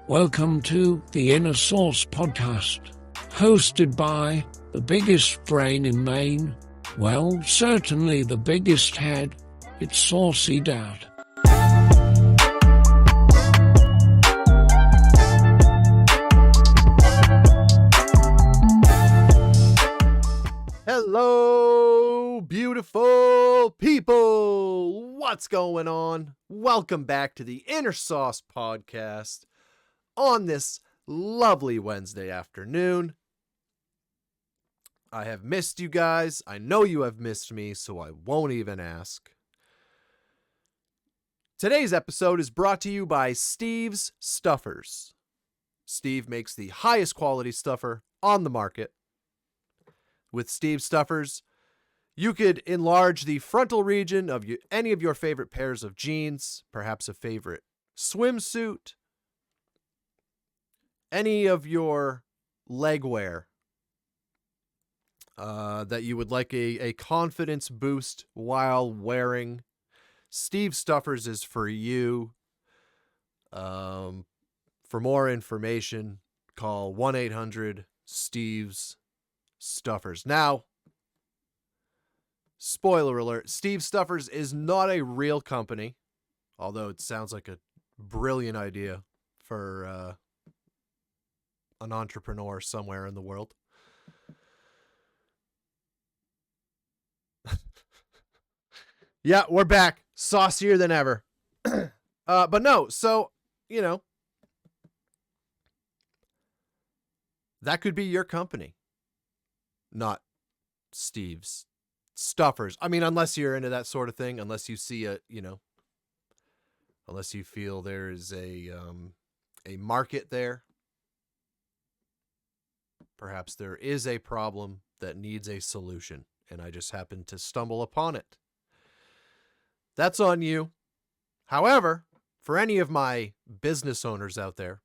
Welcome to the Inner Source podcast, hosted by the biggest brain in Maine. Well, certainly the biggest head. It's SauceyDad. Hello, beautiful people. What's going on? Welcome back to the Inner Sauce podcast on this lovely Wednesday afternoon. I have missed you guys. I know you have missed me, so I won't even ask. Today's episode is brought to you by Steve's Stuffers. Steve makes the highest quality stuffer on the market. With Steve's Stuffers, you could enlarge the frontal region of any of your favorite pairs of jeans, perhaps a favorite swimsuit, any of your leg wear that you would like a confidence boost while wearing. Steve's Stuffers is for you. For more information, call 1-800-STEVES Stuffers. Now, spoiler alert, Steve's Stuffers is not a real company, although it sounds like a brilliant idea for an entrepreneur somewhere in the world. Yeah, we're back. Saucier than ever. But no, so, that could be your company. Not Steve's Stuffers. I mean, unless you're into that sort of thing, unless you see unless you feel there's a market there. Perhaps there is a problem that needs a solution, and I just happened to stumble upon it. That's on you. However, for any of my business owners out there,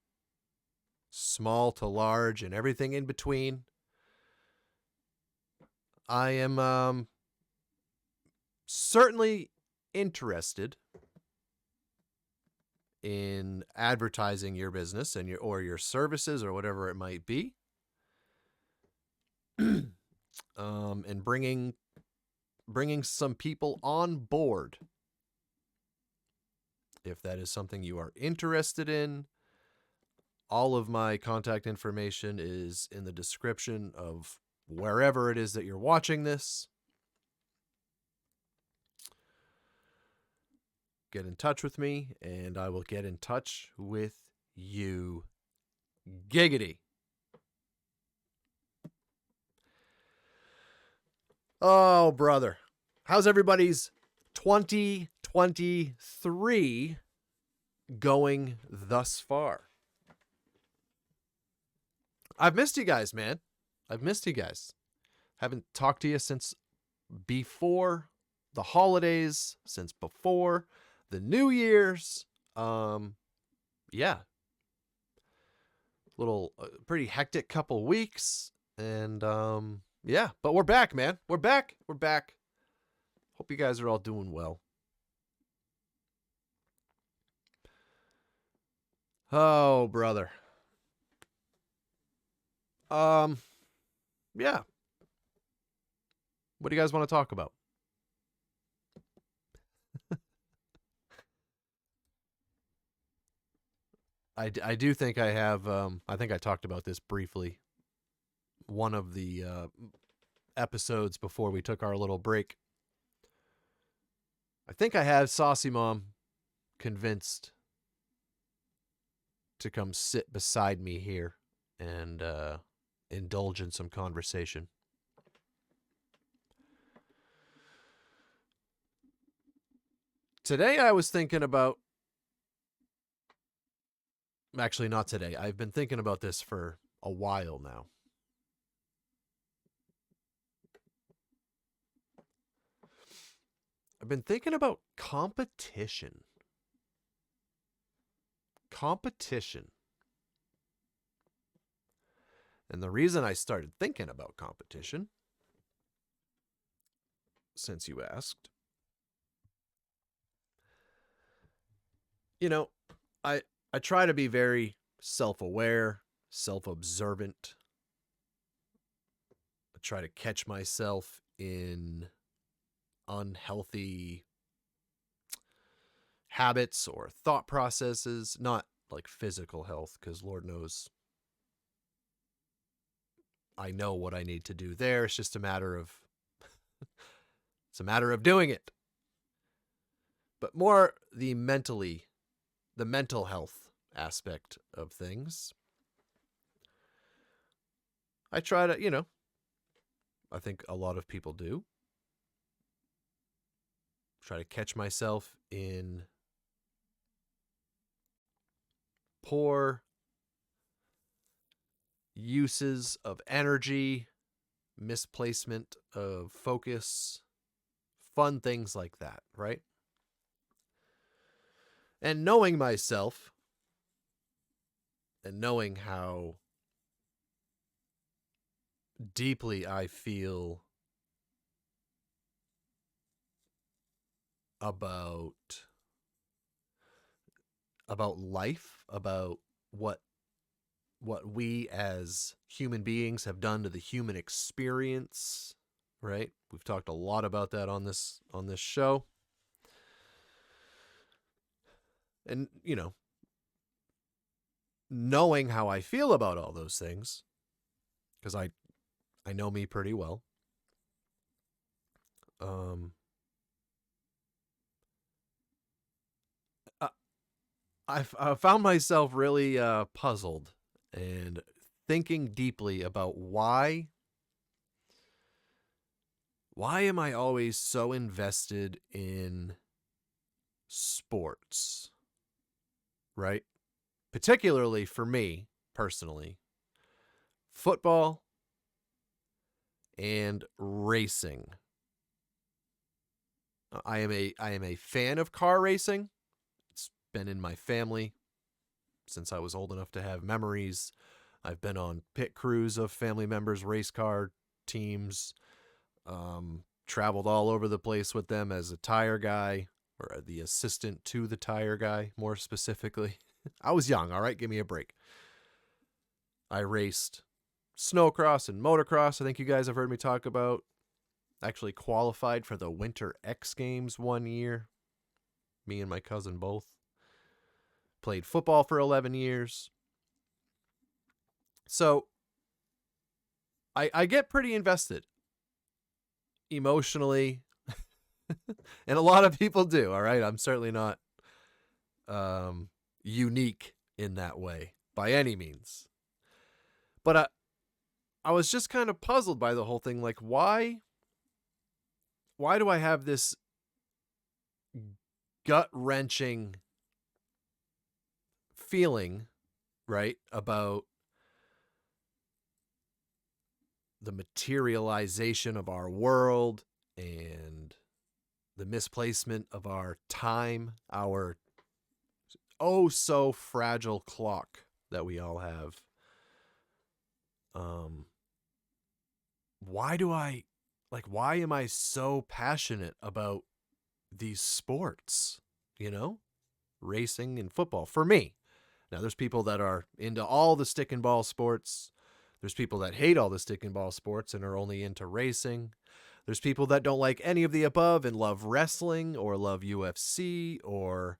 small to large and everything in between, I am certainly interested in advertising your business and your services or whatever it might be, and bringing some people on board. If that is something you are interested in, all of my contact information is in the description of wherever it is that you're watching this. Get in touch with me, and I will get in touch with you. Giggity. Oh, brother. How's everybody's 2023 going thus far? I've missed you guys, man. I've missed you guys. Haven't talked to you since before the holidays, since before the New Year's. Yeah. Pretty hectic couple weeks. And, yeah, but we're back, man. We're back. Hope you guys are all doing well. Oh, brother. Yeah. What do you guys want to talk about? I do think I have, I think I talked about this briefly. One of the episodes before we took our little break. I think I have Saucy Mom convinced to come sit beside me here and indulge in some conversation. Today I was thinking about, actually not today, I've been thinking about this for a while now. I've been thinking about competition. And the reason I started thinking about competition, since you asked, I try to be very self-aware, self-observant. I try to catch myself in unhealthy habits or thought processes, not like physical health, because Lord knows I know what I need to do there. It's just a matter of doing it. But more the mental health aspect of things. I try to, I think a lot of people do. Try to catch myself in poor uses of energy, misplacement of focus, fun things like that, right? And knowing myself and knowing how deeply I feel about life, about what we as human beings have done to the human experience, right? We've talked a lot about that on this show. And, knowing how I feel about all those things, because I know me pretty well. I found myself really puzzled and thinking deeply about why am I always so invested in sports, right? Particularly for me personally, football and racing. I am a fan of car racing. It's been in my family since I was old enough to have memories. I've been on pit crews of family members' race car teams. Traveled all over the place with them as a tire guy, or the assistant to the tire guy, more specifically. I was young, all right? Give me a break. I raced snowcross and motocross. I think you guys have heard me talk about. Actually qualified for the Winter X Games one year. Me and my cousin both. Played football for 11 years. So I get pretty invested emotionally. And a lot of people do, all right? I'm certainly not unique in that way by any means. But I was just kind of puzzled by the whole thing. Like, why do I have this gut-wrenching feeling, right, about the materialization of our world and the misplacement of our time, our oh so fragile clock that we all have. Why am I so passionate about these sports, racing and football for me? Now there's people that are into all the stick and ball sports. There's people that hate all the stick and ball sports and are only into racing. There's people that don't like any of the above and love wrestling or love UFC or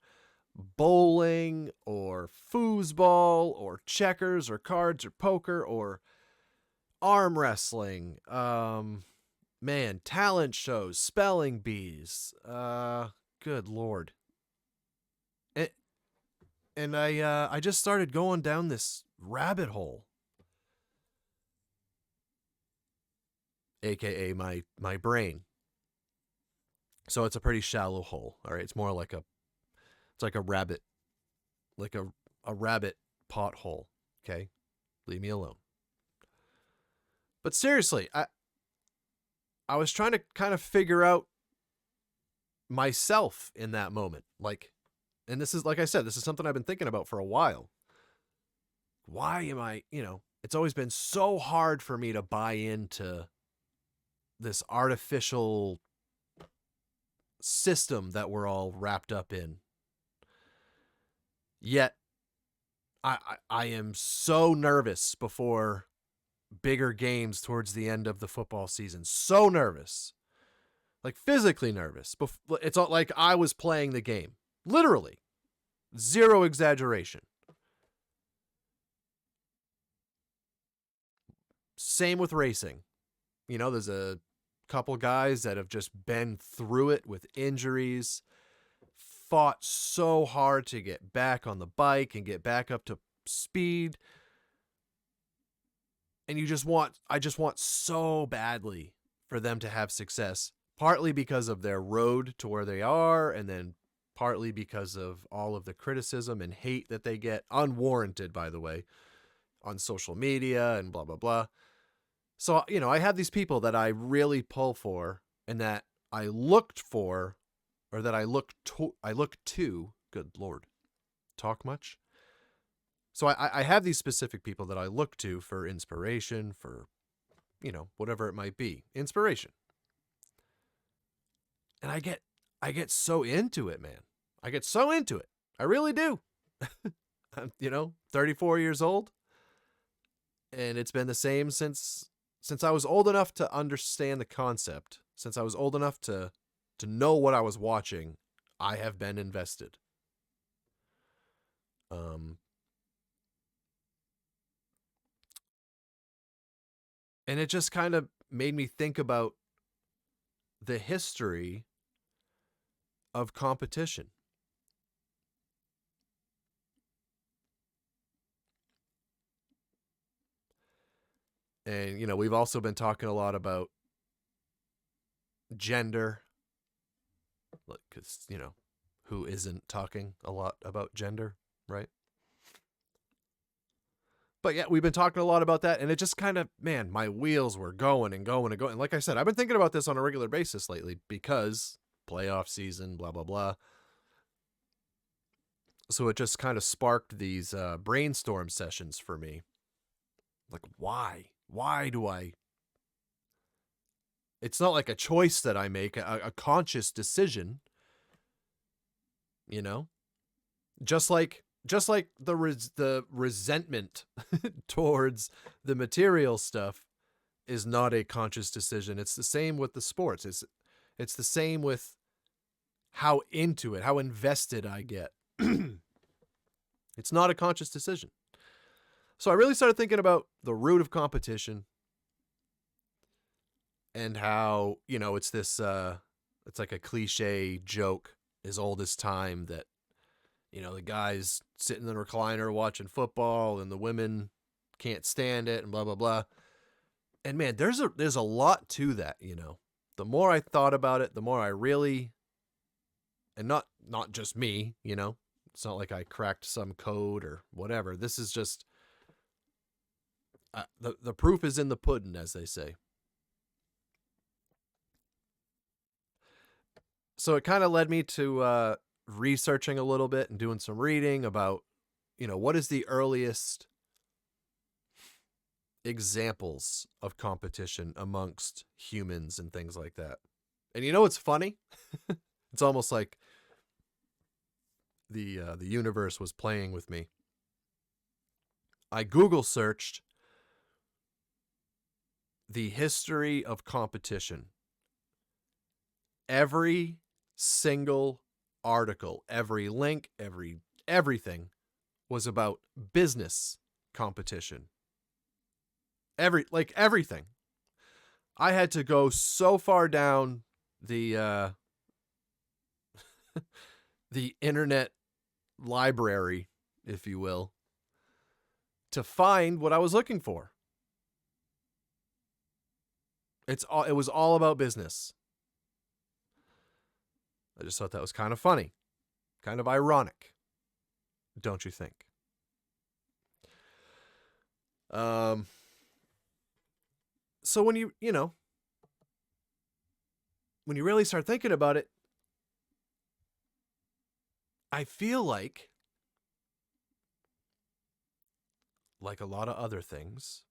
bowling or foosball or checkers or cards or poker or arm wrestling. Talent shows, spelling bees. Good Lord. And I just started going down this rabbit hole. AKA my brain. So it's a pretty shallow hole. All right. It's more like it's like a rabbit, like a rabbit pothole. Okay. Leave me alone. But seriously, I was trying to kind of figure out myself in that moment. And this is, like I said, this is something I've been thinking about for a while. Why am I, it's always been so hard for me to buy into this artificial system that we're all wrapped up in. Yet, I am so nervous before bigger games towards the end of the football season. So nervous. Like physically nervous. It's not like I was playing the game. Literally. Zero exaggeration. Same with racing. You know, there's a couple guys that have just been through it with injuries, fought so hard to get back on the bike and get back up to speed. And I just want so badly for them to have success, partly because of their road to where they are, and then partly because of all of the criticism and hate that they get, unwarranted, by the way, on social media and blah, blah, blah. So, you know, I have these people that I really pull for and that I looked for, or that I look to, good Lord, talk much? So I have these specific people that I look to for inspiration, for, you know, whatever it might be, inspiration. And I get so into it, man. I get so into it. I really do. I'm, you know, 34 years old, and it's been the same since I was old enough to understand the concept, since I was old enough to know what I was watching. I have been invested. And it just kind of made me think about the history of competition. And, you know, we've also been talking a lot about gender, because, you know, who isn't talking a lot about gender, right? But yeah, we've been talking a lot about that, and it just kind of, man, my wheels were going and going and going. And like I said, I've been thinking about this on a regular basis lately because playoff season, blah, blah, blah. So it just kind of sparked these brainstorm sessions for me. Like, why? Why do I? It's not like a choice that I make, a conscious decision, you know? Just like the resentment towards the material stuff is not a conscious decision. It's the same with the sports. It's the same with how into it, how invested I get. It's not a conscious decision. So I really started thinking about the root of competition and how, you know, it's this it's like a cliche joke as old as time that, you know, the guys sitting in the recliner watching football and the women can't stand it and blah, blah, blah. And man, there's a lot to that, you know. The more I thought about it, the more I really, and not just me, you know. It's not like I cracked some code or whatever. This is just, the proof is in the pudding, as they say. So it kind of led me to researching a little bit and doing some reading about, you know, what is the earliest examples of competition amongst humans and things like that. And you know what's funny? It's almost like the universe was playing with me. I Google searched the history of competition. Every single article, every link, everything was about business competition. Everything. I had to go so far down the the internet library, if you will, to find what I was looking for. It was all about business. I just thought that was kind of funny, kind of ironic, don't you think? So when you really start thinking about it, I feel like a lot of other things,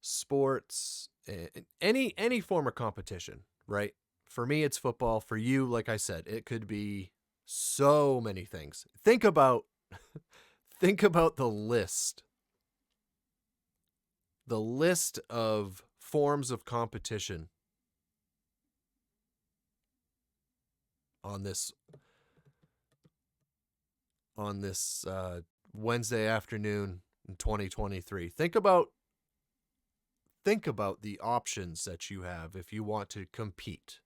sports, any form of competition, right? For me, it's football. For you, like I said, it could be So many things. Think about the list. The list of forms of competition on this Wednesday afternoon in 2023. Think about the options that you have if you want to compete.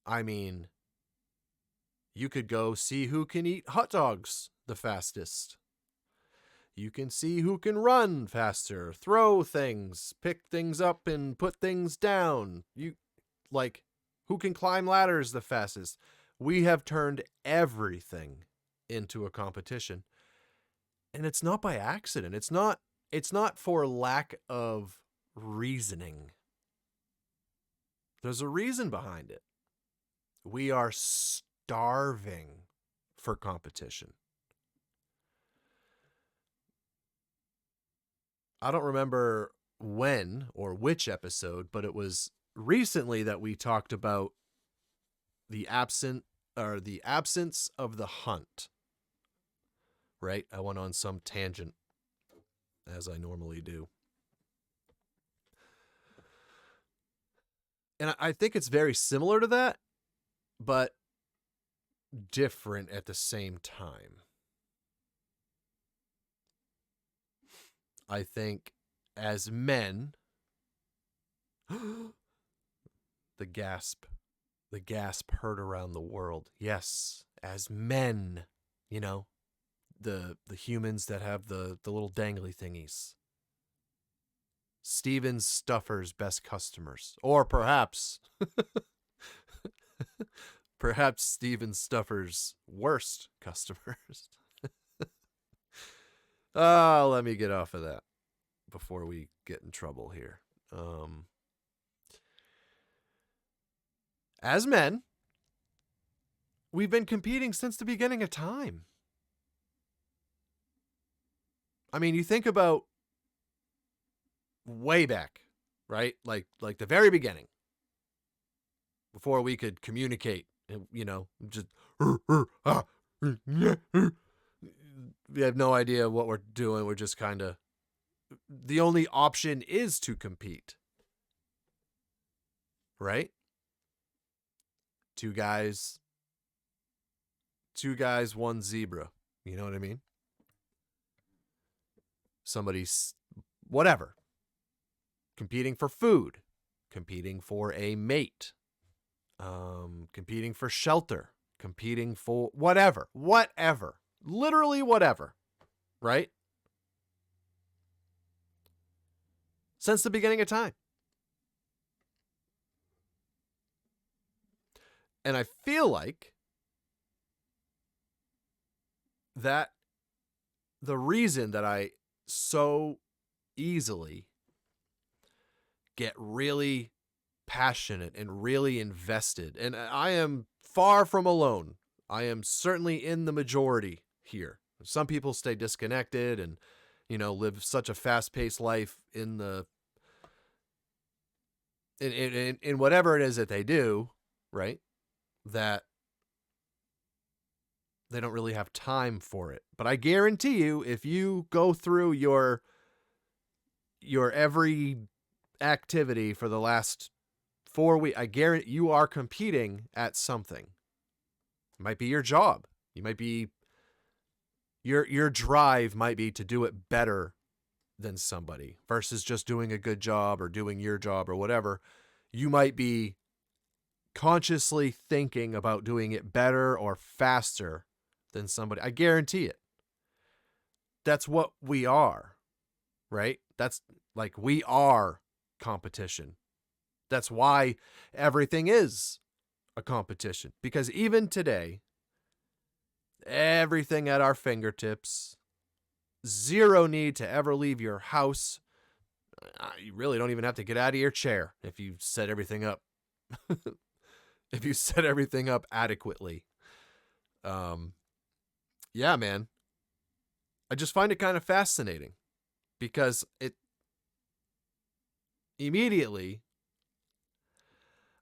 I mean, you could go see who can eat hot dogs the fastest. You can see who can run faster, throw things, pick things up and put things down. Who can climb ladders the fastest. We have turned everything into a competition. And it's not by accident. It's not for lack of reasoning. There's a reason behind it. We are starving for competition. I don't remember when or which episode, but it was recently that we talked about the absence of the hunt. Right? I went on some tangent, as I normally do. And I think it's very similar to that, but different at the same time. I think as men, the gasp heard around the world. Yes, as men, the humans that have the little dangly thingies. Steven Stuffer's best customers. Or perhaps Steven Stuffer's worst customers. Let me get off of that before we get in trouble here. As men, we've been competing since the beginning of time. I mean, you think about way back, right? Like the very beginning, before we could communicate, just we have no idea what we're doing. We're just kind of, the only option is to compete, right? Two guys, one zebra. You know what I mean? Somebody's whatever. Competing for food, competing for a mate, competing for shelter, competing for whatever, literally whatever, right? Since the beginning of time. And I feel like that the reason that I so easily get really passionate and really invested, and I am far from alone. I am certainly in the majority here. Some people stay disconnected and, live such a fast-paced life in whatever it is that they do, right? That they don't really have time for it. But I guarantee you, if you go through your every activity for the last 4 weeks, I guarantee you are competing at something. It might be your job. You might be, your drive might be to do it better than somebody versus just doing a good job or doing your job or whatever. You might be consciously thinking about doing it better or faster than somebody. I guarantee it. That's what we are, right? That's like, we are competition. That's why everything is a competition. Because even today, everything at our fingertips, zero need to ever leave your house. You really don't even have to get out of your chair if you set everything up. If you set everything up adequately. Yeah, man. I just find it kind of fascinating because it immediately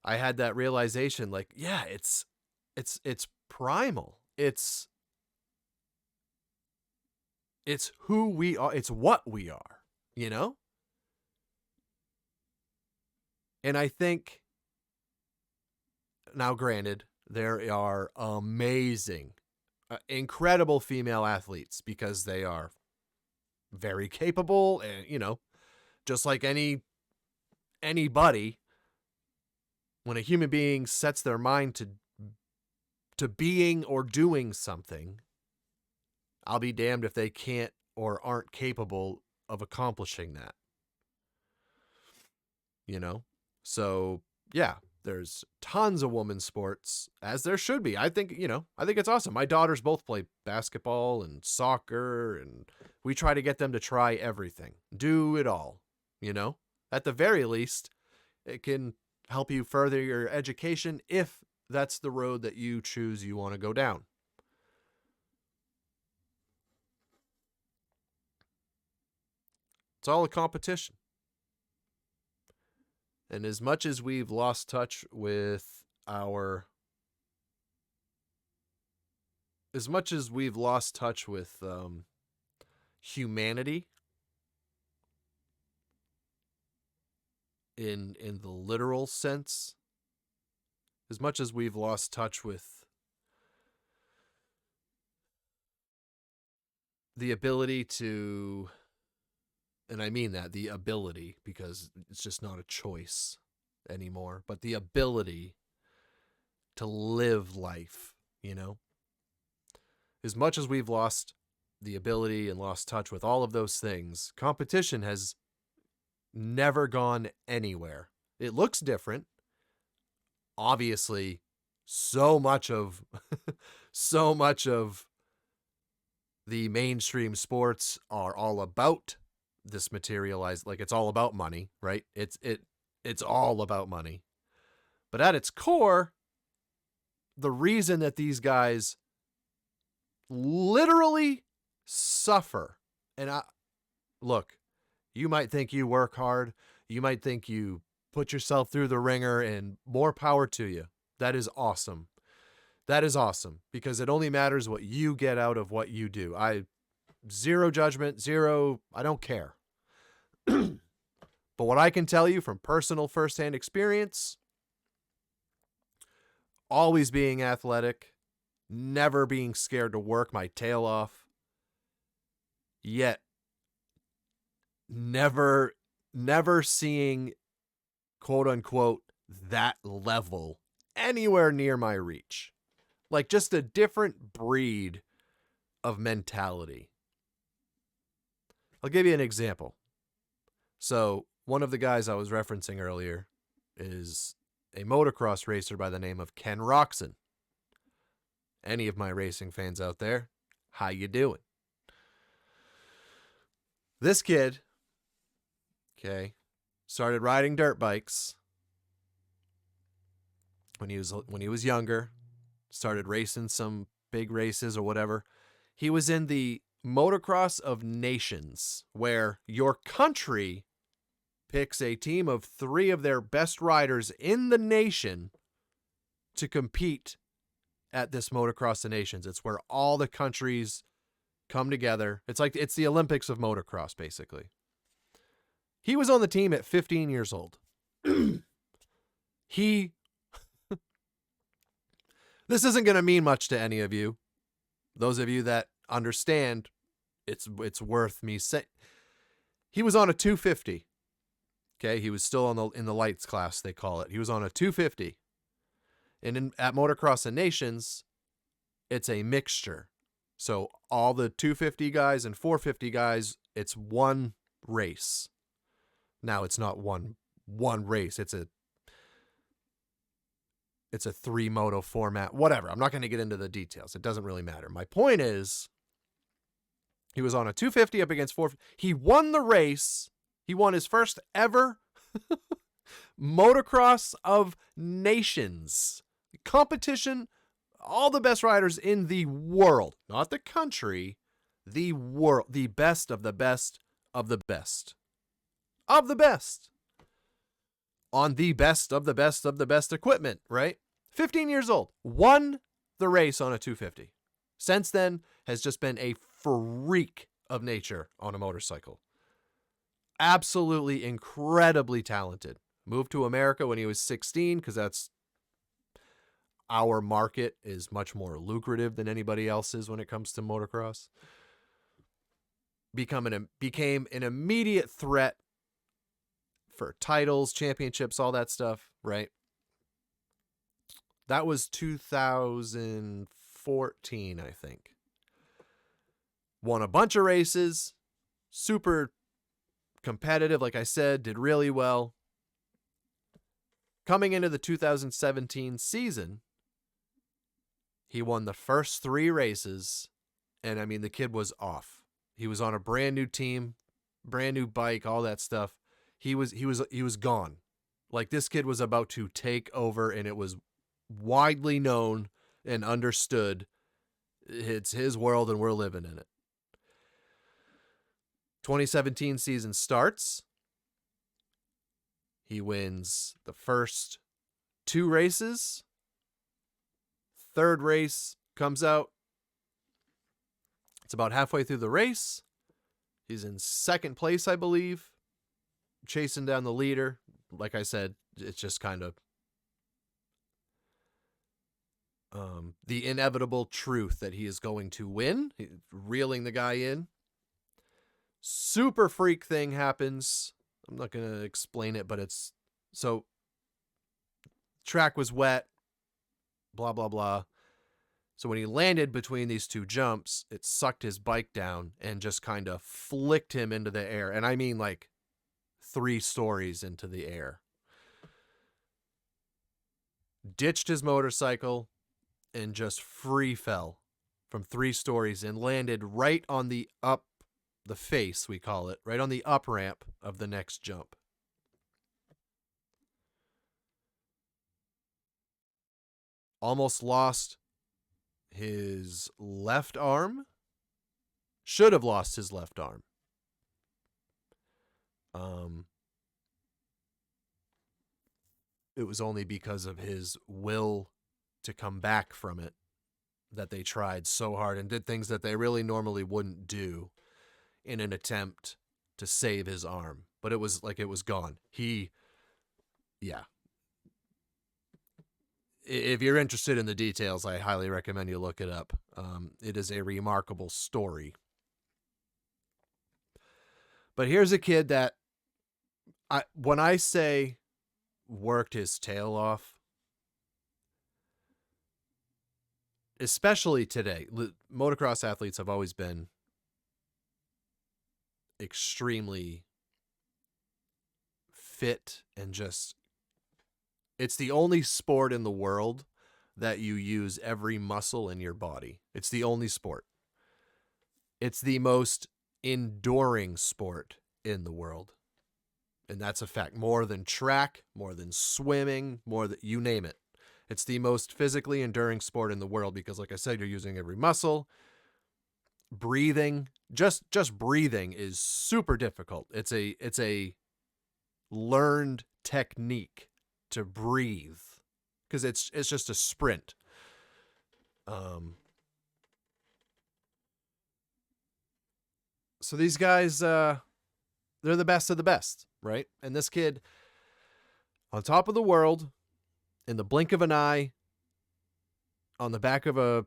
I had that realization, like, yeah, it's primal. It's who we are. It's what we are, you know? And I think, now granted, there are amazing, incredible female athletes because they are very capable and, you know, just like anybody, when a human being sets their mind to being or doing something, I'll be damned if they can't or aren't capable of accomplishing that. You know? So, yeah, there's tons of women's sports, as there should be. I think it's awesome. My daughters both play basketball and soccer, and we try to get them to try everything. Do it all, you know? At the very least, it can help you further your education if that's the road that you choose you want to go down. It's all a competition. And as much as we've lost touch with humanity in the literal sense, as much as we've lost touch with the ability to, and I mean that, the ability, because it's just not a choice anymore, but the ability to live life, you know? As much as we've lost the ability and lost touch with all of those things, competition has never gone anywhere. It looks different. Obviously, so much of the mainstream sports are all about this materialized, like it's all about money, right? It's all about money. But at its core, the reason that these guys literally suffer, and look, you might think you work hard, you might think you put yourself through the ringer, and more power to you. That is awesome. That is awesome, because it only matters what you get out of what you do. Zero judgment, I don't care. But what I can tell you from personal firsthand experience, always being athletic, never being scared to work my tail off, yet never seeing, quote unquote, that level anywhere near my reach. Like, just a different breed of mentality. I'll give you an example. So, one of the guys I was referencing earlier is a motocross racer by the name of Ken Roxon. Any of my racing fans out there, how you doing? This kid, okay, started riding dirt bikes when he was younger, started racing some big races or whatever. He was in the Motocross of Nations, where your country picks a team of 3 of their best riders in the nation to compete at this Motocross of Nations. It's where all the countries come together. It's the Olympics of motocross, basically. He was on the team at 15 years old. This isn't going to mean much to any of you. Those of you that understand, it's worth me saying. He was on a 250. Okay, he was still in the lights class, they call it. He was on a 250. And at Motocross of Nations, it's a mixture. So all the 250 guys and 450 guys, it's one race. Now it's not one race. It's a 3-moto format, whatever. I'm not going to get into the details. It doesn't really matter. My point is, he was on a 250 up against 450. He won the race. He won his first ever Motocross of Nations competition. All the best riders in the world, not the country, the world, the best of the best of the best of the best on the best of the best of the best equipment, right? 15 years old, won the race on a 250. Since then, has just been a freak of nature on a motorcycle. Absolutely incredibly talented. Moved to America when he was 16 because that's our market is much more lucrative than anybody else's when it comes to motocross. Became an immediate threat for titles, championships, all that stuff, right? That was 2014, I think. Won a bunch of races, super competitive, like I said, did really well. Coming into the 2017 season, he won the first 3 races, and I mean, the kid was off. He was on a brand new team, brand new bike, all that stuff. He was gone. Like, this kid was about to take over, and it was widely known and understood. It's his world, and we're living in it. 2017 season starts. He wins the first 2 races. Third race comes out. It's about halfway through the race. He's in second place, I believe, chasing down the leader. Like I said, it's just kind of the inevitable truth that he is going to win, reeling the guy in. Super freak thing happens. I'm not going to explain it, but it's so track was wet, blah, blah, blah. So when he landed between these 2 jumps, it sucked his bike down and just kind of flicked him into the air. And I mean like 3 stories into the air. Ditched his motorcycle and just free fell from 3 stories and landed right on the face, we call it, right on the up ramp of the next jump. Almost lost his left arm. Should have lost his left arm. It was only because of his will to come back from it that they tried so hard and did things that they really normally wouldn't do in an attempt to save his arm. But it was like it was gone. Yeah. If you're interested in the details, I highly recommend you look it up. It is a remarkable story. But here's a kid that, when I say worked his tail off, especially today, motocross athletes have always been extremely fit and just, it's the only sport in the world that you use every muscle in your body. It's the only sport. It's the most enduring sport in the world. And that's a fact. More than track, more than swimming, more than you name it. It's the most physically enduring sport in the world because, like I said, you're using every muscle. Breathing, just breathing is super difficult. It's a learned technique to breathe because it's just a sprint. So these guys, they're the best of the best, right? And this kid, on top of the world, in the blink of an eye, on the back of a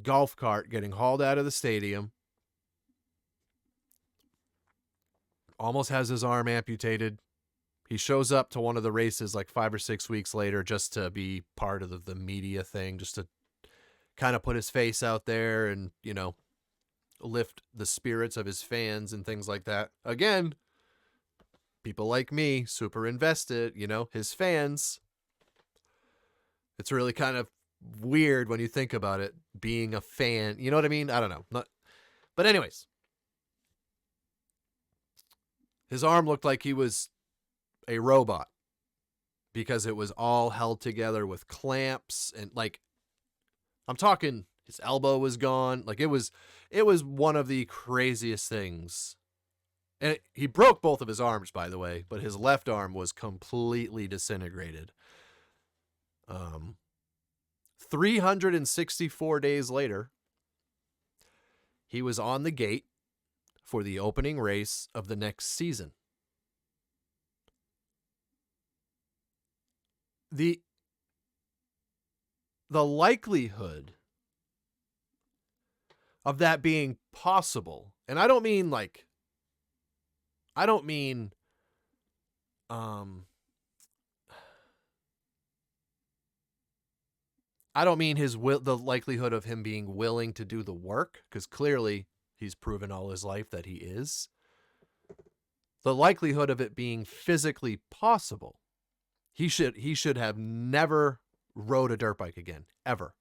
golf cart, getting hauled out of the stadium, almost has his arm amputated. He shows up to one of the races like 5 or 6 weeks later just to be part of the media thing, just to kind of put his face out there and, you know, lift the spirits of his fans and things like that. Again, people like me, super invested, you know, his fans. It's really kind of weird when you think about it, being a fan. You know what I mean? I don't know. But anyways, his arm looked like he was a robot because it was all held together with clamps and, like, I'm talking his elbow was gone. Like, it was one of the craziest things. And he broke both of his arms, by the way, but his left arm was completely disintegrated. 364 days later, he was on the gate for the opening race of the next season. The likelihood of that being possible, and I don't mean the likelihood of him being willing to do the work, because clearly he's proven all his life that he is. The likelihood of it being physically possible. He should have never rode a dirt bike again, ever.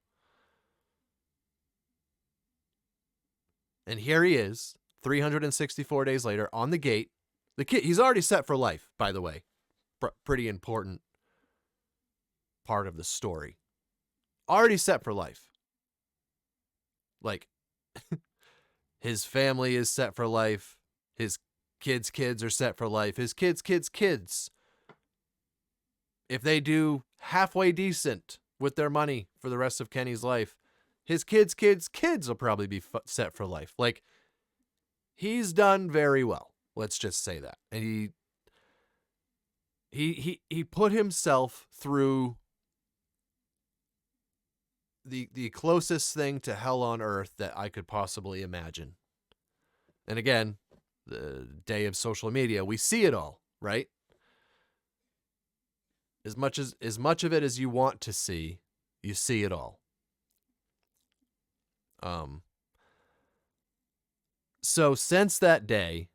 And here he is, 364 days later, on the gate. The kid, he's already set for life, by the way. Pretty important part of the story. Already set for life. Like, his family is set for life. His kids are set for life. His kids, if they do halfway decent with their money for the rest of Kenny's life, his kids will probably be set for life. Like, he's done very well. Let's just say that. And he put himself through the closest thing to hell on earth that I could possibly imagine. And again, the day of social media, we see it all, right? As much of it as you want to see, you see it all. So since that day,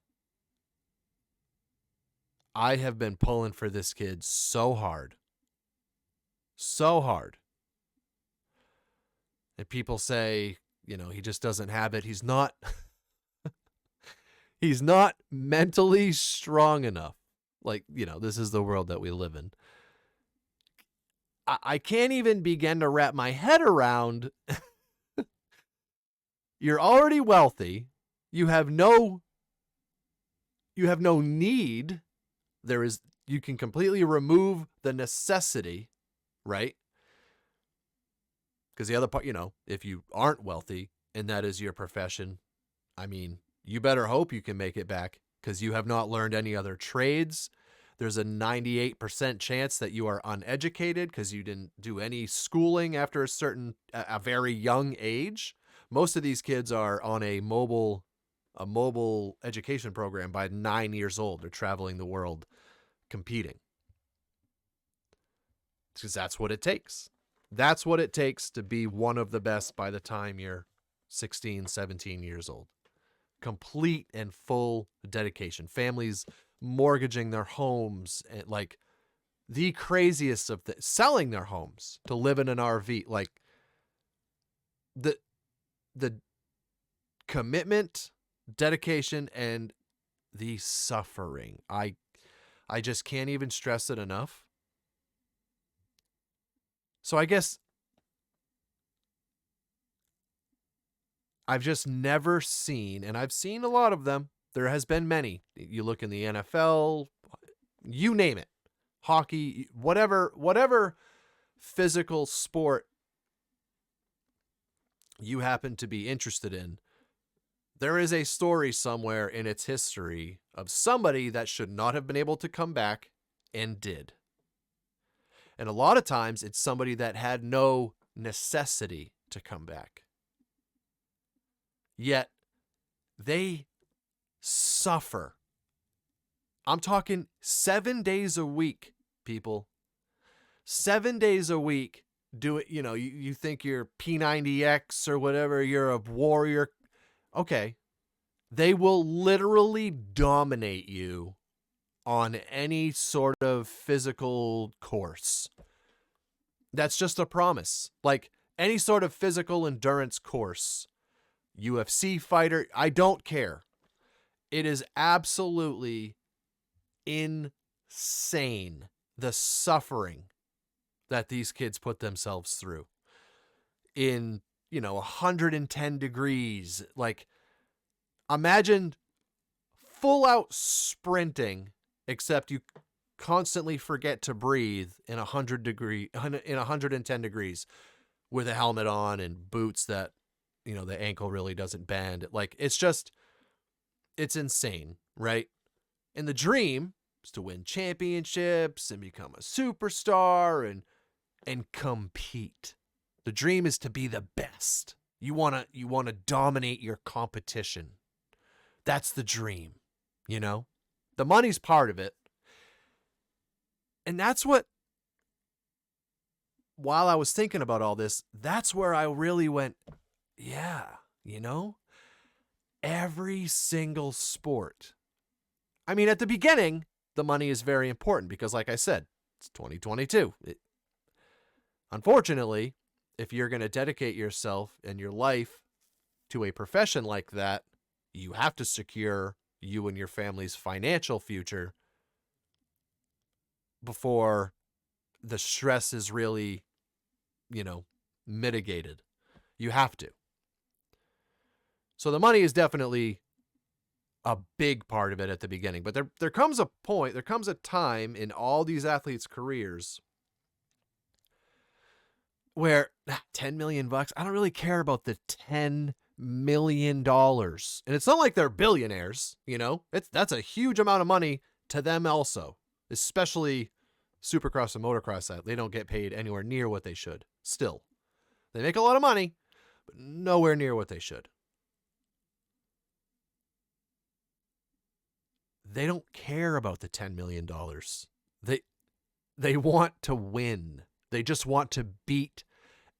I have been pulling for this kid so hard. So hard. And people say, he just doesn't have it. He's not he's not mentally strong enough. Like, this is the world that we live in. I can't even begin to wrap my head around. You're already wealthy. You have no need. You can completely remove the necessity, right? Because the other part, if you aren't wealthy and that is your profession, I mean, you better hope you can make it back, because you have not learned any other trades. There's a 98% chance that you are uneducated because you didn't do any schooling after a very young age. Most of these kids are on a mobile education program by 9 years old. They're traveling the world competing. Because that's what it takes. That's what it takes to be one of the best by the time you're 16, 17 years old. Complete and full dedication. Families mortgaging their homes, and like the craziest of selling their homes to live in an RV. Like the commitment, dedication, and the suffering. I just can't even stress it enough. So I guess I've just never seen, and I've seen a lot of them. There has been many. You look in the NFL, you name it, hockey, whatever physical sport you happen to be interested in, there is a story somewhere in its history of somebody that should not have been able to come back and did. And a lot of times it's somebody that had no necessity to come back. Yet they suffer. I'm talking 7 days a week, people. 7 days a week. Do it, you think you're P90X or whatever, you're a warrior. Okay. They will literally dominate you on any sort of physical course. That's just a promise. Like any sort of physical endurance course, UFC fighter, I don't care. It is absolutely insane, the suffering that these kids put themselves through in, 110 degrees. Like, imagine full out sprinting, except you constantly forget to breathe in 110 degrees with a helmet on and boots that, the ankle really doesn't bend. Like, it's insane, right? And the dream is to win championships and become a superstar and compete. The dream is to be the best. You want to dominate your competition. That's the dream, The money's part of it. And that's what, while I was thinking about all this, that's where I really went, yeah, every single sport. I mean, at the beginning, the money is very important because, like I said, it's 2022. Unfortunately, if you're going to dedicate yourself and your life to a profession like that, you have to secure you and your family's financial future before the stress is really, mitigated. You have to. So the money is definitely a big part of it at the beginning. But there comes a point, there comes a time in all these athletes' careers where $10 million, I don't really care about the $10 million. And it's not like they're billionaires, that's a huge amount of money to them also, especially Supercross and motocross. They don't get paid anywhere near what they should. Still, they make a lot of money, but nowhere near what they should. They don't care about the $10 million. They want to win. They just want to beat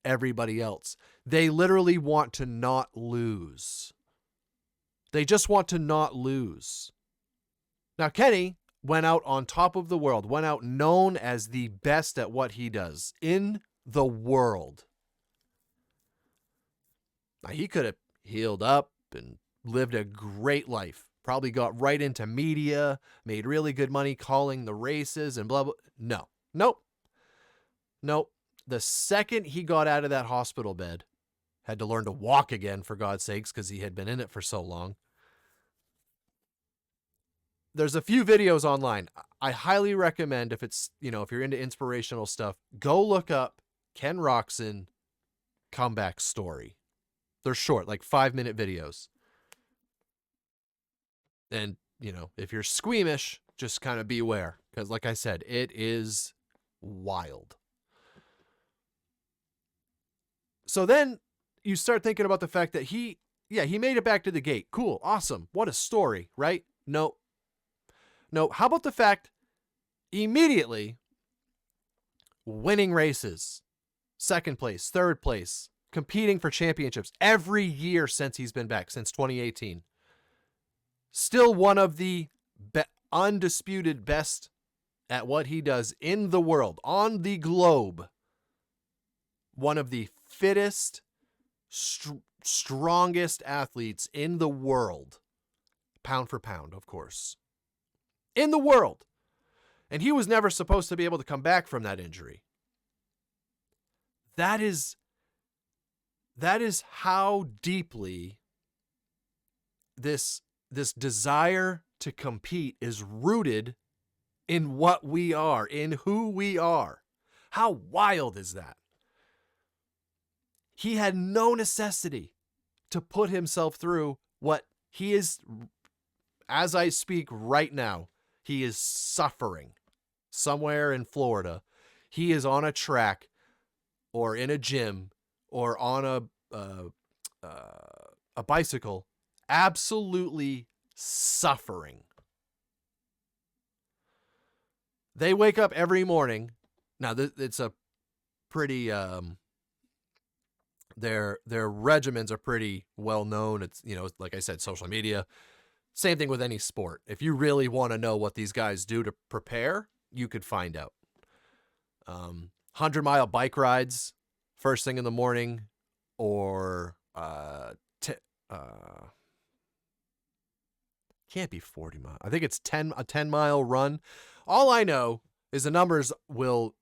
everybody else. They literally want to not lose. They just want to not lose. Now, Kenny went out on top of the world, went out known as the best at what he does in the world. Now, he could have healed up and lived a great life. Probably got right into media, made really good money calling the races and blah, blah. No. Nope. The second he got out of that hospital bed, had to learn to walk again, for God's sakes, because he had been in it for so long. There's a few videos online. I highly recommend, if it's, if you're into inspirational stuff, go look up Ken Roczen comeback story. They're short, like 5-minute videos. And, if you're squeamish, just kind of beware. Because like I said, it is wild. So then you start thinking about the fact that he made it back to the gate. Cool. Awesome. What a story, right? No. How about the fact immediately winning races, second place, third place, competing for championships every year since he's been back, since 2018. Still one of the undisputed best at what he does in the world, on the globe. One of the fittest, strongest athletes in the world. Pound for pound, of course. In the world. And he was never supposed to be able to come back from that injury. That is how deeply this desire to compete is rooted in what we are, in who we are. How wild is that? He had no necessity to put himself through what he is, as I speak right now, he is suffering somewhere in Florida. He is on a track or in a gym or on a bicycle, absolutely suffering. They wake up every morning. Now, it's a pretty, their regimens are pretty well known. It's, like I said, social media. Same thing with any sport. If you really want to know what these guys do to prepare, you could find out. 100-mile bike rides first thing in the morning, or can't be 40 miles. I think it's a 10-mile run. All I know is the numbers will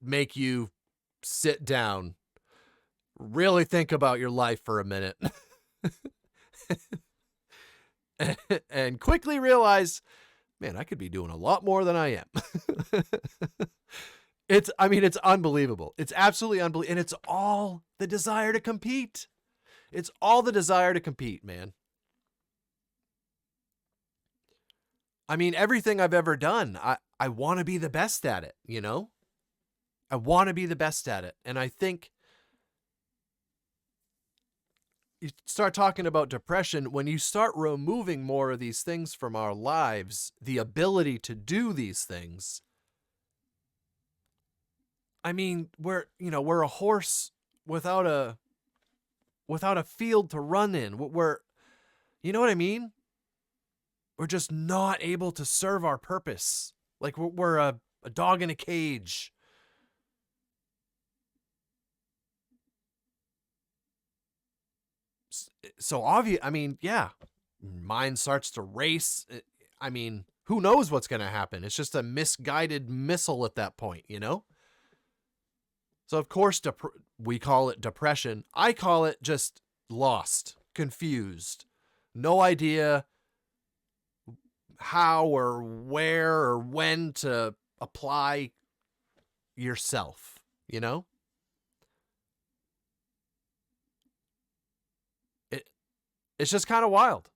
make you sit down, really think about your life for a minute, and quickly realize, man, I could be doing a lot more than I am. It's unbelievable. It's absolutely unbelievable. And it's all the desire to compete. It's all the desire to compete, man. I mean, everything I've ever done, I want to be the best at it, you know? I want to be the best at it. And I think you start talking about depression, when you start removing more of these things from our lives, the ability to do these things. I mean, we're a horse without a field to run in. You know what I mean? We're just not able to serve our purpose. Like we're a dog in a cage. So obvious. I mean, yeah, mind starts to race. I mean, who knows what's going to happen? It's just a misguided missile at that point, you know? So of course, we call it depression. I call it just lost, confused, no idea how or where or when to apply yourself, you know? It's just kind of wild.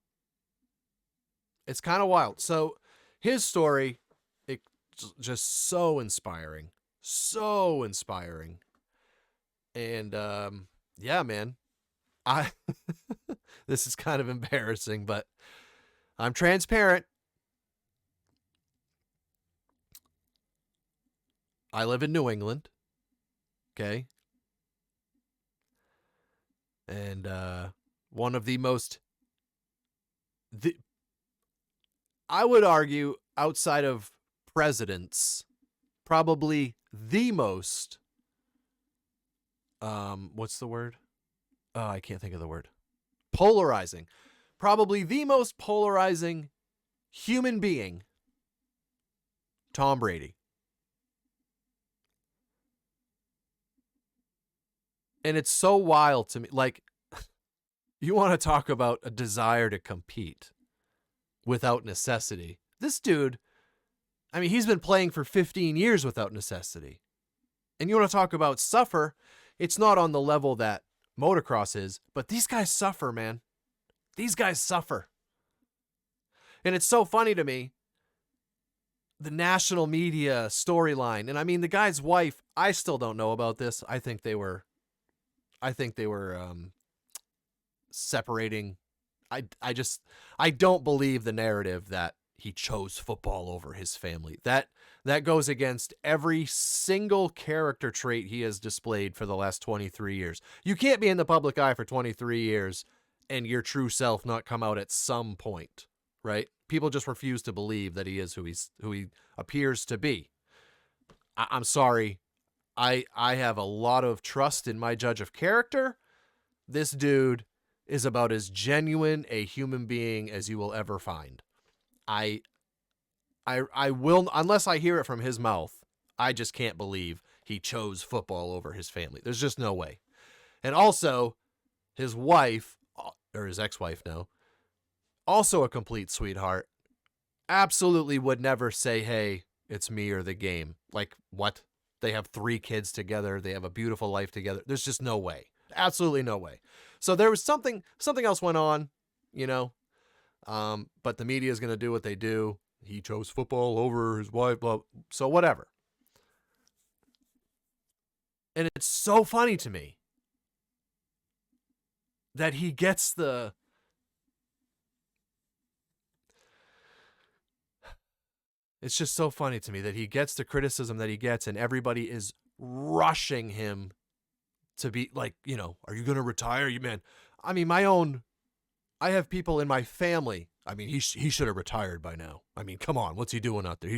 It's kind of wild. So his story, it's just so inspiring. So inspiring. And yeah, man. This is kind of embarrassing, but I'm transparent. I live in New England. Okay. And one of the most, I would argue, outside of presidents, probably the most, what's the word? Oh, I can't think of the word. Polarizing. Probably the most polarizing human being, Tom Brady. And it's so wild to me. Like, you want to talk about a desire to compete without necessity. This dude, I mean, he's been playing for 15 years without necessity. And you want to talk about suffer, it's not on the level that motocross is, but these guys suffer, man. These guys suffer. And it's so funny to me, the national media storyline. And I mean, the guy's wife, I still don't know about this. I think they were separating. I don't believe the narrative that he chose football over his family. That goes against every single character trait he has displayed for the last 23 years. You can't be in the public eye for 23 years and your true self not come out at some point, right? People just refuse to believe that he is who he appears to be. I'm sorry. I have a lot of trust in my judge of character. This dude is about as genuine a human being as you will ever find. I will, unless I hear it from his mouth, I just can't believe he chose football over his family. There's just no way. And also, his wife, or his ex-wife now, also a complete sweetheart, absolutely would never say, hey, it's me or the game. Like, what? They have 3 kids together. They have a beautiful life together. There's just no way. Absolutely no way. So there was something else went on, you know, but the media is going to do what they do. He chose football over his wife, blah, so whatever. And it's so funny to me that he gets it's just so funny to me that he gets the criticism that he gets, and everybody is rushing him to be like, you know, are you going to retire? You man. I mean, I have people in my family. I mean, he should have retired by now. I mean, come on. What's he doing out there?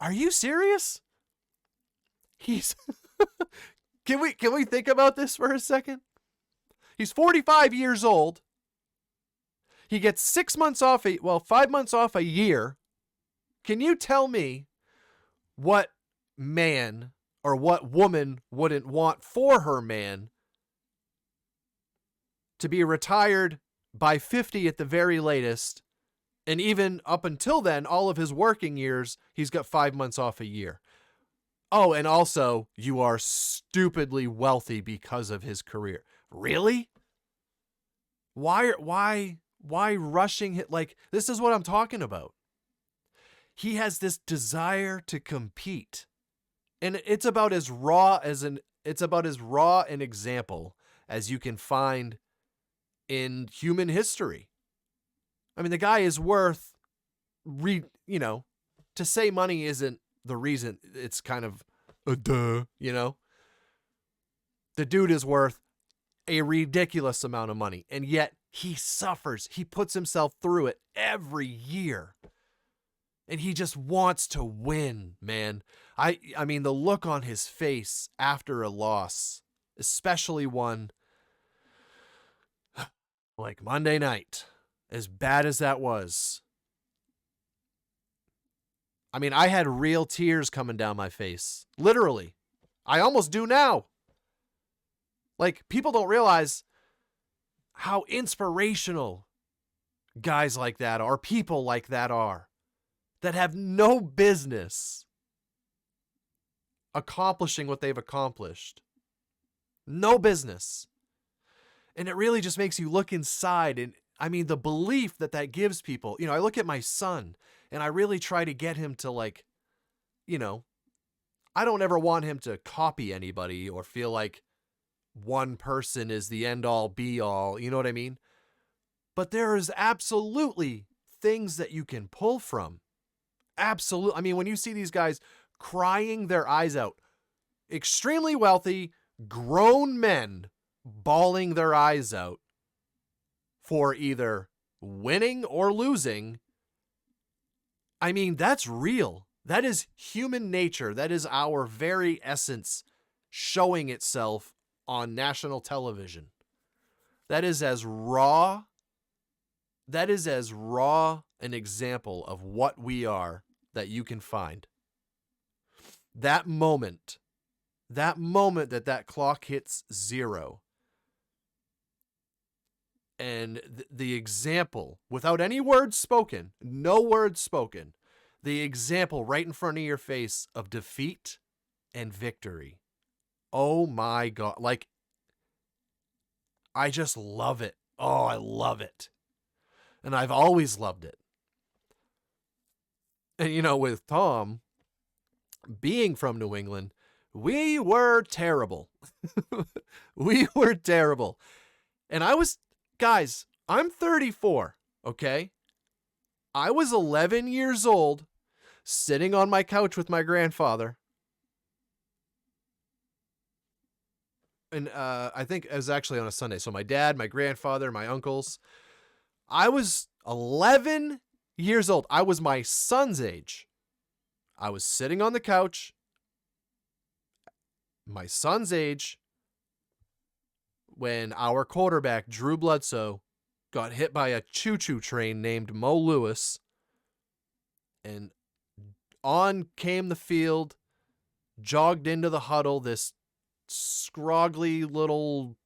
Are you serious? He's, can we think about this for a second? He's 45 years old. He gets 6 months off, 5 months off a year. Can you tell me what man or what woman wouldn't want for her man to be retired by 50 at the very latest, and even up until then, all of his working years, he's got 5 months off a year. Oh, and also, you are stupidly wealthy because of his career. Really? Why rushing it? Like, this is what I'm talking about. He has this desire to compete. And it's about as raw an example as you can find in human history. I mean, the guy is worth to say money isn't the reason, it's kind of a duh, The dude is worth a ridiculous amount of money, and yet he suffers. He puts himself through it every year. And he just wants to win, man. I mean, the look on his face after a loss, especially one like Monday night, as bad as that was. I mean, I had real tears coming down my face. Literally. I almost do now. Like, people don't realize how inspirational guys like that are, people like that are, that have no business accomplishing what they've accomplished. No business. And it really just makes you look inside. And I mean, the belief that gives people, I look at my son and I really try to get him to I don't ever want him to copy anybody or feel like one person is the end all be all. You know what I mean? But there is absolutely things that you can pull from. Absolutely. I mean, when you see these guys crying their eyes out, extremely wealthy, grown men bawling their eyes out for either winning or losing, I mean, that's real. That is human nature. That is our very essence showing itself on national television. That is as raw an example of what we are that you can find. That moment that clock hits 0, and the example, without any words spoken, no words spoken, the example right in front of your face of defeat and victory. Oh my God. Like, I just love it. Oh, I love it. And I've always loved it. And with Tom being from New England, we were terrible. We were terrible. And guys, I'm 34, okay? I was 11 years old, sitting on my couch with my grandfather. And I think it was actually on a Sunday. So my dad, my grandfather, my uncles. I was 11 years old. I was my son's age. I was sitting on the couch, my son's age, when our quarterback, Drew Bledsoe, got hit by a choo-choo train named Mo Lewis. And on came the field, jogged into the huddle, this scroggly little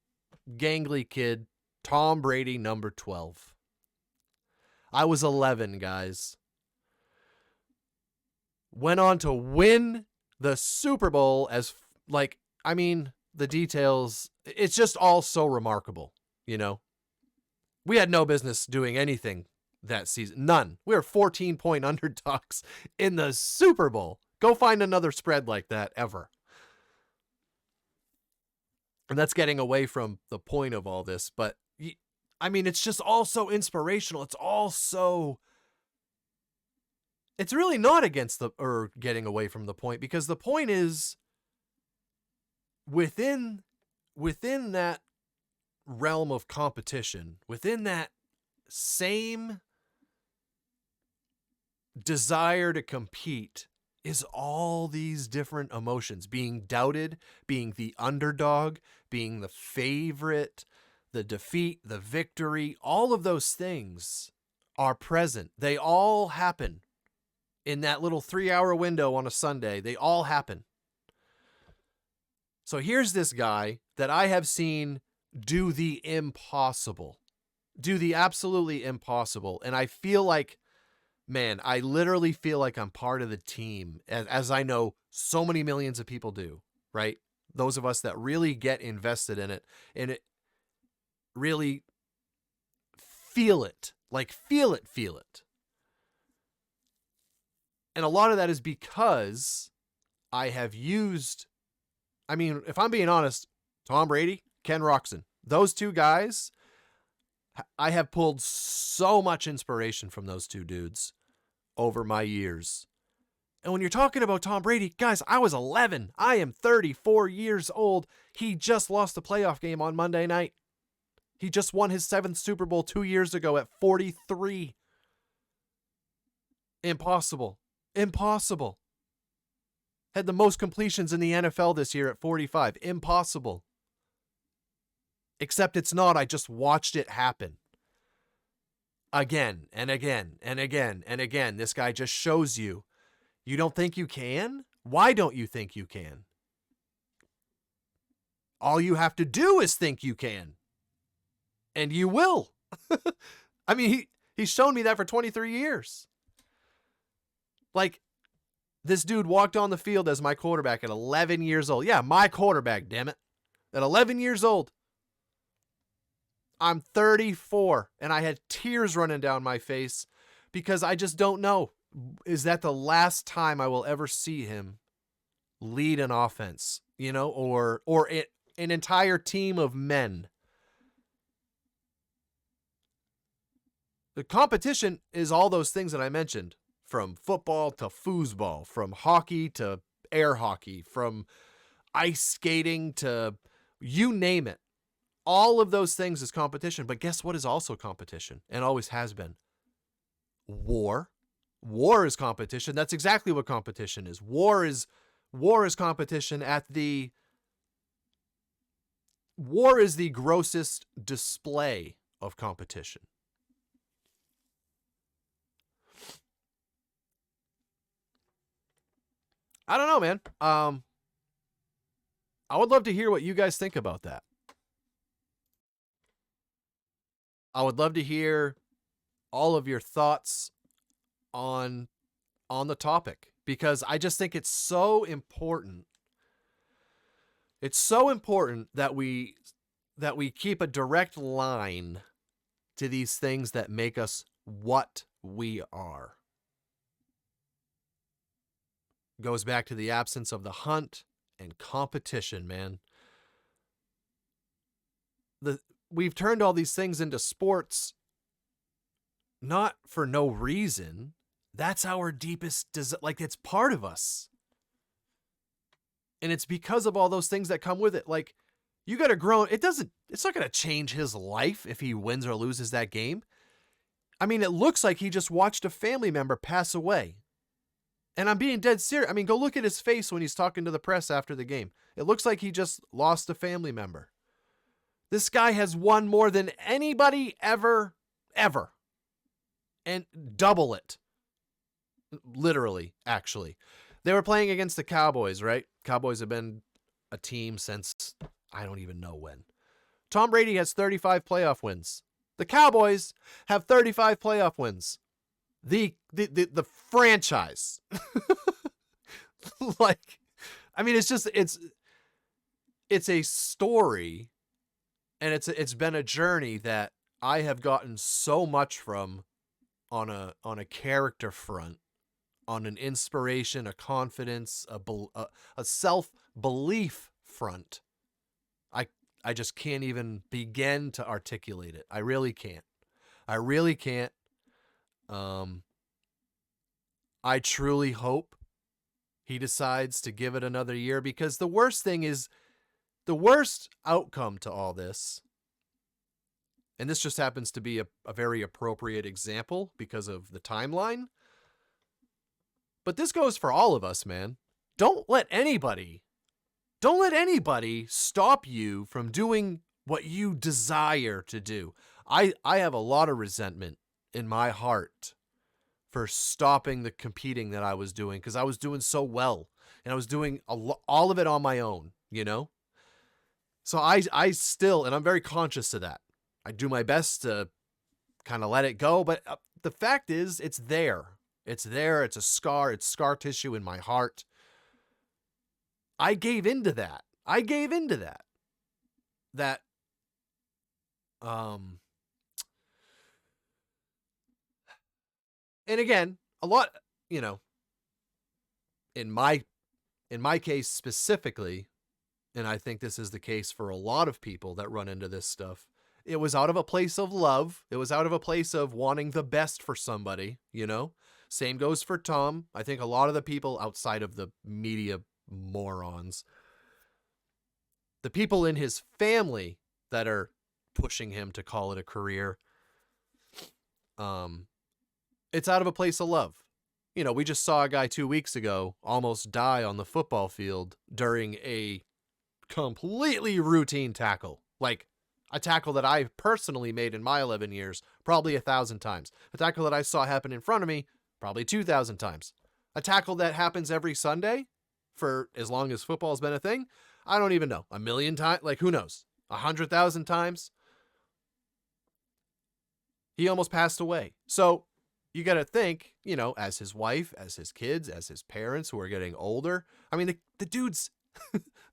gangly kid, Tom Brady, number 12. I was 11, guys. Went on to win the Super Bowl the details, it's just all so remarkable, We had no business doing anything that season. None. We were 14-point underdogs in the Super Bowl. Go find another spread like that ever. And that's getting away from the point of all this, but I mean, it's just all so inspirational. It's really not getting away from the point, because the point is within that realm of competition, within that same desire to compete, is all these different emotions: being doubted, being the underdog, being the favorite, the defeat, the victory. All of those things are present. They all happen in that little 3-hour window on a Sunday. They all happen. So here's this guy that I have seen do the impossible, do the absolutely impossible. And I feel like man, I literally feel like I'm part of the team, as I know so many millions of people do, right? Those of us that really get invested in it and it really feel it, like feel it. And a lot of that is because I have used, I mean, if I'm being honest, Tom Brady, Ken Roxon, those two guys, I have pulled so much inspiration from those two dudes over my years. And when you're talking about Tom Brady, guys, I was 11. I am 34 years old. He just lost the playoff game on Monday night. He just won his 7th Super Bowl 2 years ago at 43. Impossible. Had the most completions in the NFL this year at 45. Impossible. Except it's not. I just watched it happen. Again and again and again and again. This guy just shows you. You don't think you can? Why don't you think you can? All you have to do is think you can. And you will. I mean, he's shown me that for 23 years. Like, this dude walked on the field as my quarterback at 11 years old. Yeah, my quarterback, damn it. At 11 years old. I'm 34, and I had tears running down my face because I just don't know. Is that the last time I will ever see him lead an offense, you know, or an entire team of men? The competition is all those things that I mentioned, from football to foosball, from hockey to air hockey, from ice skating to you name it. All of those things is competition. But guess what is also competition and always has been? War. War is competition. That's exactly what competition is. War is competition War is the grossest display of competition. I don't know, man. I would love to hear what you guys think about that. I would love to hear all of your thoughts on the topic, because I just think it's so important. It's so important that we keep a direct line to these things that make us what we are. Goes back to the absence of the hunt and competition, man. We've turned all these things into sports not for no reason. That's our deepest desire. Like, it's part of us. And it's because of all those things that come with it. Like, you got to grow. It's not going to change his life if he wins or loses that game. I mean, it looks like he just watched a family member pass away. And I'm being dead serious. I mean, go look at his face when he's talking to the press after the game. It looks like he just lost a family member. This guy has won more than anybody ever. And double it. Literally, actually. They were playing against the Cowboys, right? Cowboys have been a team since I don't even know when. Tom Brady has 35 playoff wins. The Cowboys have 35 playoff wins. The franchise. Like, I mean, it's a story, and it's been a journey that I have gotten so much from on a character front, on an inspiration, a confidence, a self-belief front. I just can't even begin to articulate it. I really can't. I truly hope he decides to give it another year, because the worst outcome to all this, and this just happens to be a very appropriate example because of the timeline, but this goes for all of us, man. Don't let anybody stop you from doing what you desire to do. I have a lot of resentment in my heart for stopping the competing that I was doing, because I was doing so well, and I was doing all of it on my own, you know? So I still, and I'm very conscious of that. I do my best to kind of let it go, but the fact is, it's there. It's there. It's a scar. It's scar tissue in my heart. I gave into that. That, and again, a lot, in my case specifically, and I think this is the case for a lot of people that run into this stuff, it was out of a place of love. It was out of a place of wanting the best for somebody, Same goes for Tom. I think a lot of the people outside of the media morons, the people in his family that are pushing him to call it a career, it's out of a place of love. We just saw a guy 2 weeks ago almost die on the football field during a completely routine tackle. Like a tackle that I personally made in my 11 years, probably 1,000 times. A tackle that I saw happen in front of me, probably 2,000 times. A tackle that happens every Sunday for as long as football's been a thing, I don't even know. 1,000,000 times? Like, who knows? 100,000 times? He almost passed away. So you got to think, as his wife, as his kids, as his parents who are getting older. I mean, the dude's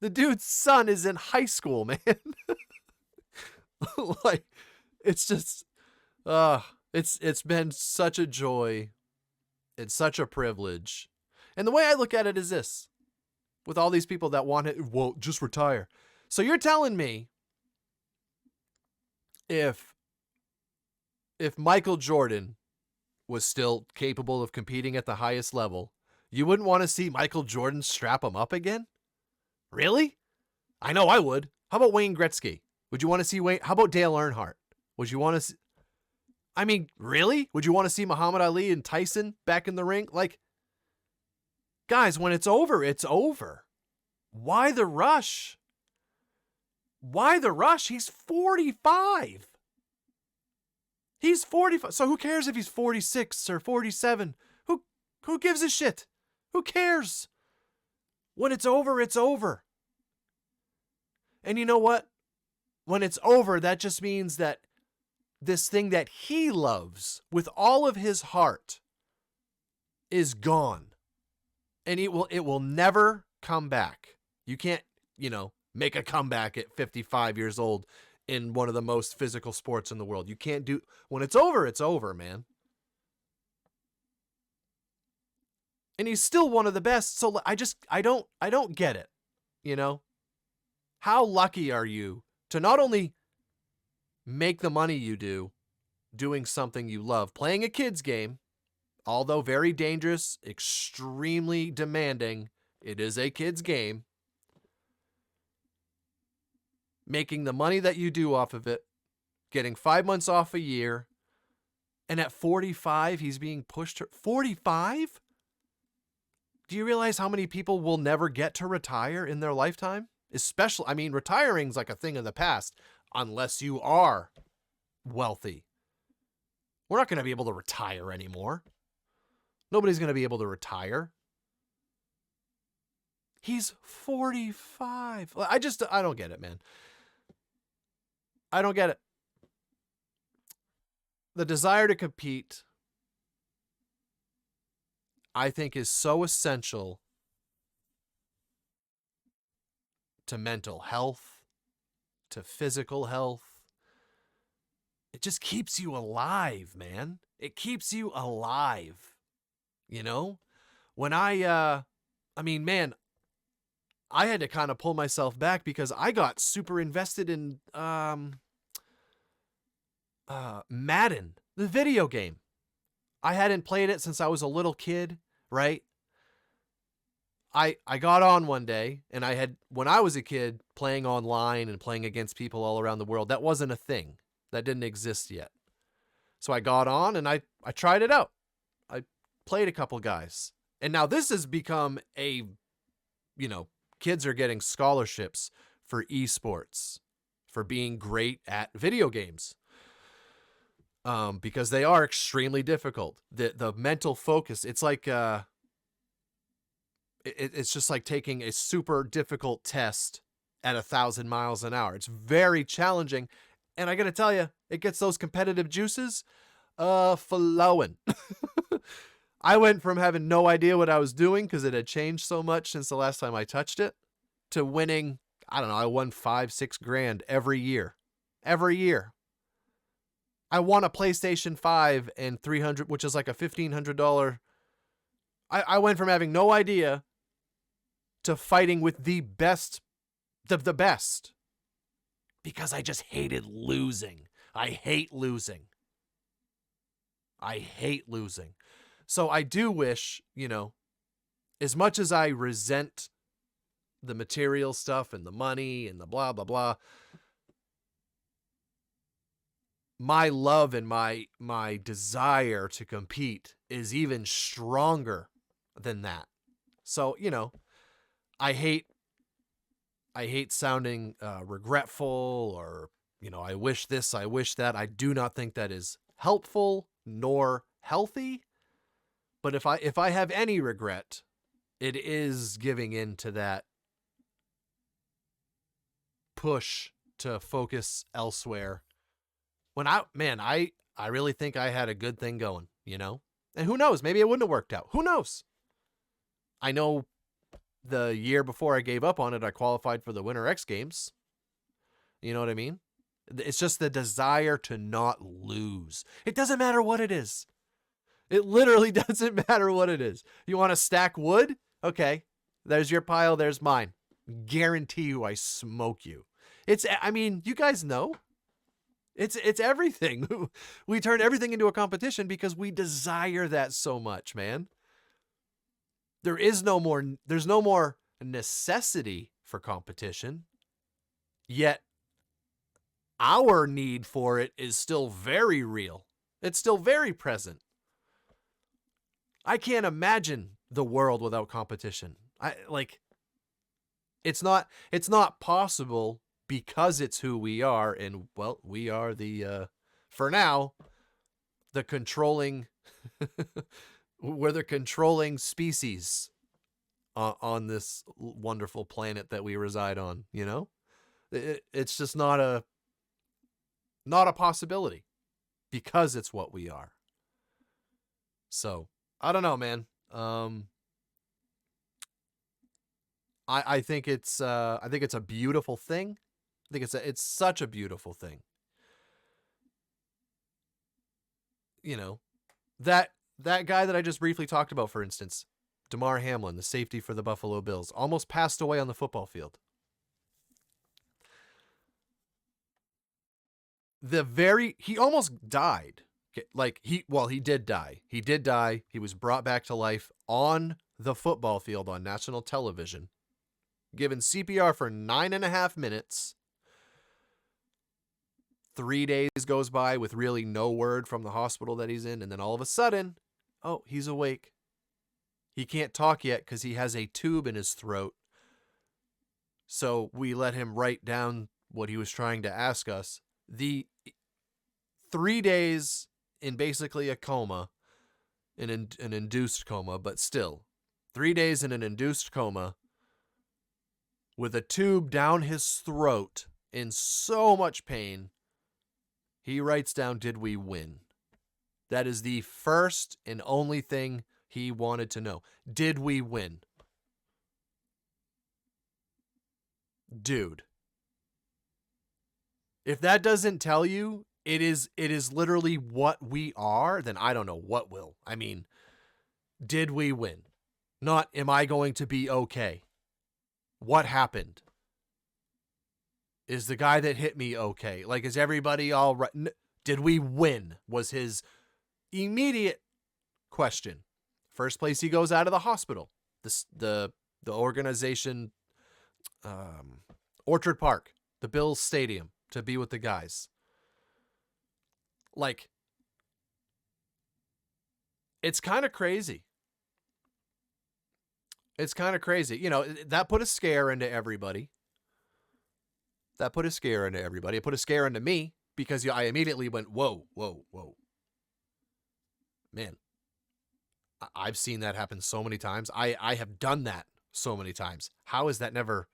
the dude's son is in high school, man. Like, it's just, it's been such a joy. It's such a privilege. And the way I look at it is this, with all these people that want it, well, just retire. So you're telling me if Michael Jordan was still capable of competing at the highest level, you wouldn't want to see Michael Jordan strap him up again? Really? I know I would. How about Wayne Gretzky? Would you want to see Wayne? How about Dale Earnhardt? Would you want to see? I mean, really? Would you want to see Muhammad Ali and Tyson back in the ring? Like, guys, when it's over, it's over. Why the rush? Why the rush? He's 45. He's 45. So who cares if he's 46 or 47? Who gives a shit? Who cares? When it's over, it's over. And you know what? When it's over, that just means that this thing that he loves with all of his heart is gone. And it will never come back. You can't, make a comeback at 55 years old in one of the most physical sports in the world. You can't do, when it's over, man. And he's still one of the best. So I don't get it. How lucky are you to not only make the money you do doing something you love, playing a kid's game, although very dangerous, extremely demanding, it is a kid's game. Making the money that you do off of it, getting 5 months off a year, and at 45, he's being pushed to 45? Do you realize how many people will never get to retire in their lifetime? Especially, retiring's like a thing of the past, unless you are wealthy. We're not going to be able to retire anymore. Nobody's going to be able to retire. He's 45. I don't get it, man. I don't get it. The desire to compete, I think, is so essential to mental health, to physical health. It just keeps you alive, man. It keeps you alive. When I had to kind of pull myself back because I got super invested in Madden, the video game. I hadn't played it since I was a little kid, right? I got on one day, and when I was a kid, playing online and playing against people all around the world, that wasn't a thing. That didn't exist yet. So I got on and I tried it out. I played a couple guys. And now this has become kids are getting scholarships for esports, for being great at video games. Because they are extremely difficult. The mental focus, it's like it's just like taking a super difficult test at 1,000 miles an hour. It's very challenging, and I gotta tell you, it gets those competitive juices flowing. I went from having no idea what I was doing because it had changed so much since the last time I touched it to winning, I don't know, I won 5-6 grand every year. Every year. I won a PlayStation 5 and 300, which is like a $1,500. I went from having no idea to fighting with the best, the best. Because I just hated losing. I hate losing. I hate losing. So I do wish, as much as I resent the material stuff and the money and the blah, blah, blah, my love and my desire to compete is even stronger than that. So, I hate sounding regretful or, I wish this, I wish that. I do not think that is helpful nor healthy. But if I have any regret, it is giving in to that push to focus elsewhere. When I really think I had a good thing going, And who knows? Maybe it wouldn't have worked out. Who knows? I know the year before I gave up on it, I qualified for the Winter X Games. You know what I mean? It's just the desire to not lose. It doesn't matter what it is. It literally doesn't matter what it is. You want to stack wood? Okay. There's your pile. There's mine. Guarantee you I smoke you. You guys know. It's everything. We turn everything into a competition because we desire that so much, man. There's no more necessity for competition, yet our need for it is still very real. It's still very present. I can't imagine the world without competition. It's not possible because it's who we are, and well, we are for now, the controlling we're the controlling species on this wonderful planet that we reside on, It's just not a possibility because it's what we are. So, I don't know, man. I think it's a beautiful thing. I think it's such a beautiful thing. That guy that I just briefly talked about, for instance, Damar Hamlin, the safety for the Buffalo Bills, almost passed away on the football field. He almost died. He did die. He did die. He was brought back to life on the football field on national television, given CPR for 9.5 minutes. 3 days goes by with really no word from the hospital that he's in. And then all of a sudden, he's awake. He can't talk yet because he has a tube in his throat. So we let him write down what he was trying to ask us. The 3 days in basically a coma, an induced coma, but still 3 days in an induced coma with a tube down his throat in so much pain. He writes down, "Did we win?" That is the first and only thing he wanted to know. Did we win? Dude. If that doesn't tell you it is literally what we are, then I don't know what will. Did we win? Not, am I going to be okay? What happened? Is the guy that hit me okay? Is everybody all right? Did we win? Was his immediate question. First place he goes out of the hospital. The organization, Orchard Park, the Bills Stadium, to be with the guys. It's kind of crazy. It's kind of crazy. That put a scare into everybody. It put a scare into me because I immediately went, whoa, whoa, whoa. Man, I've seen that happen so many times. I have done that so many times. How is that never,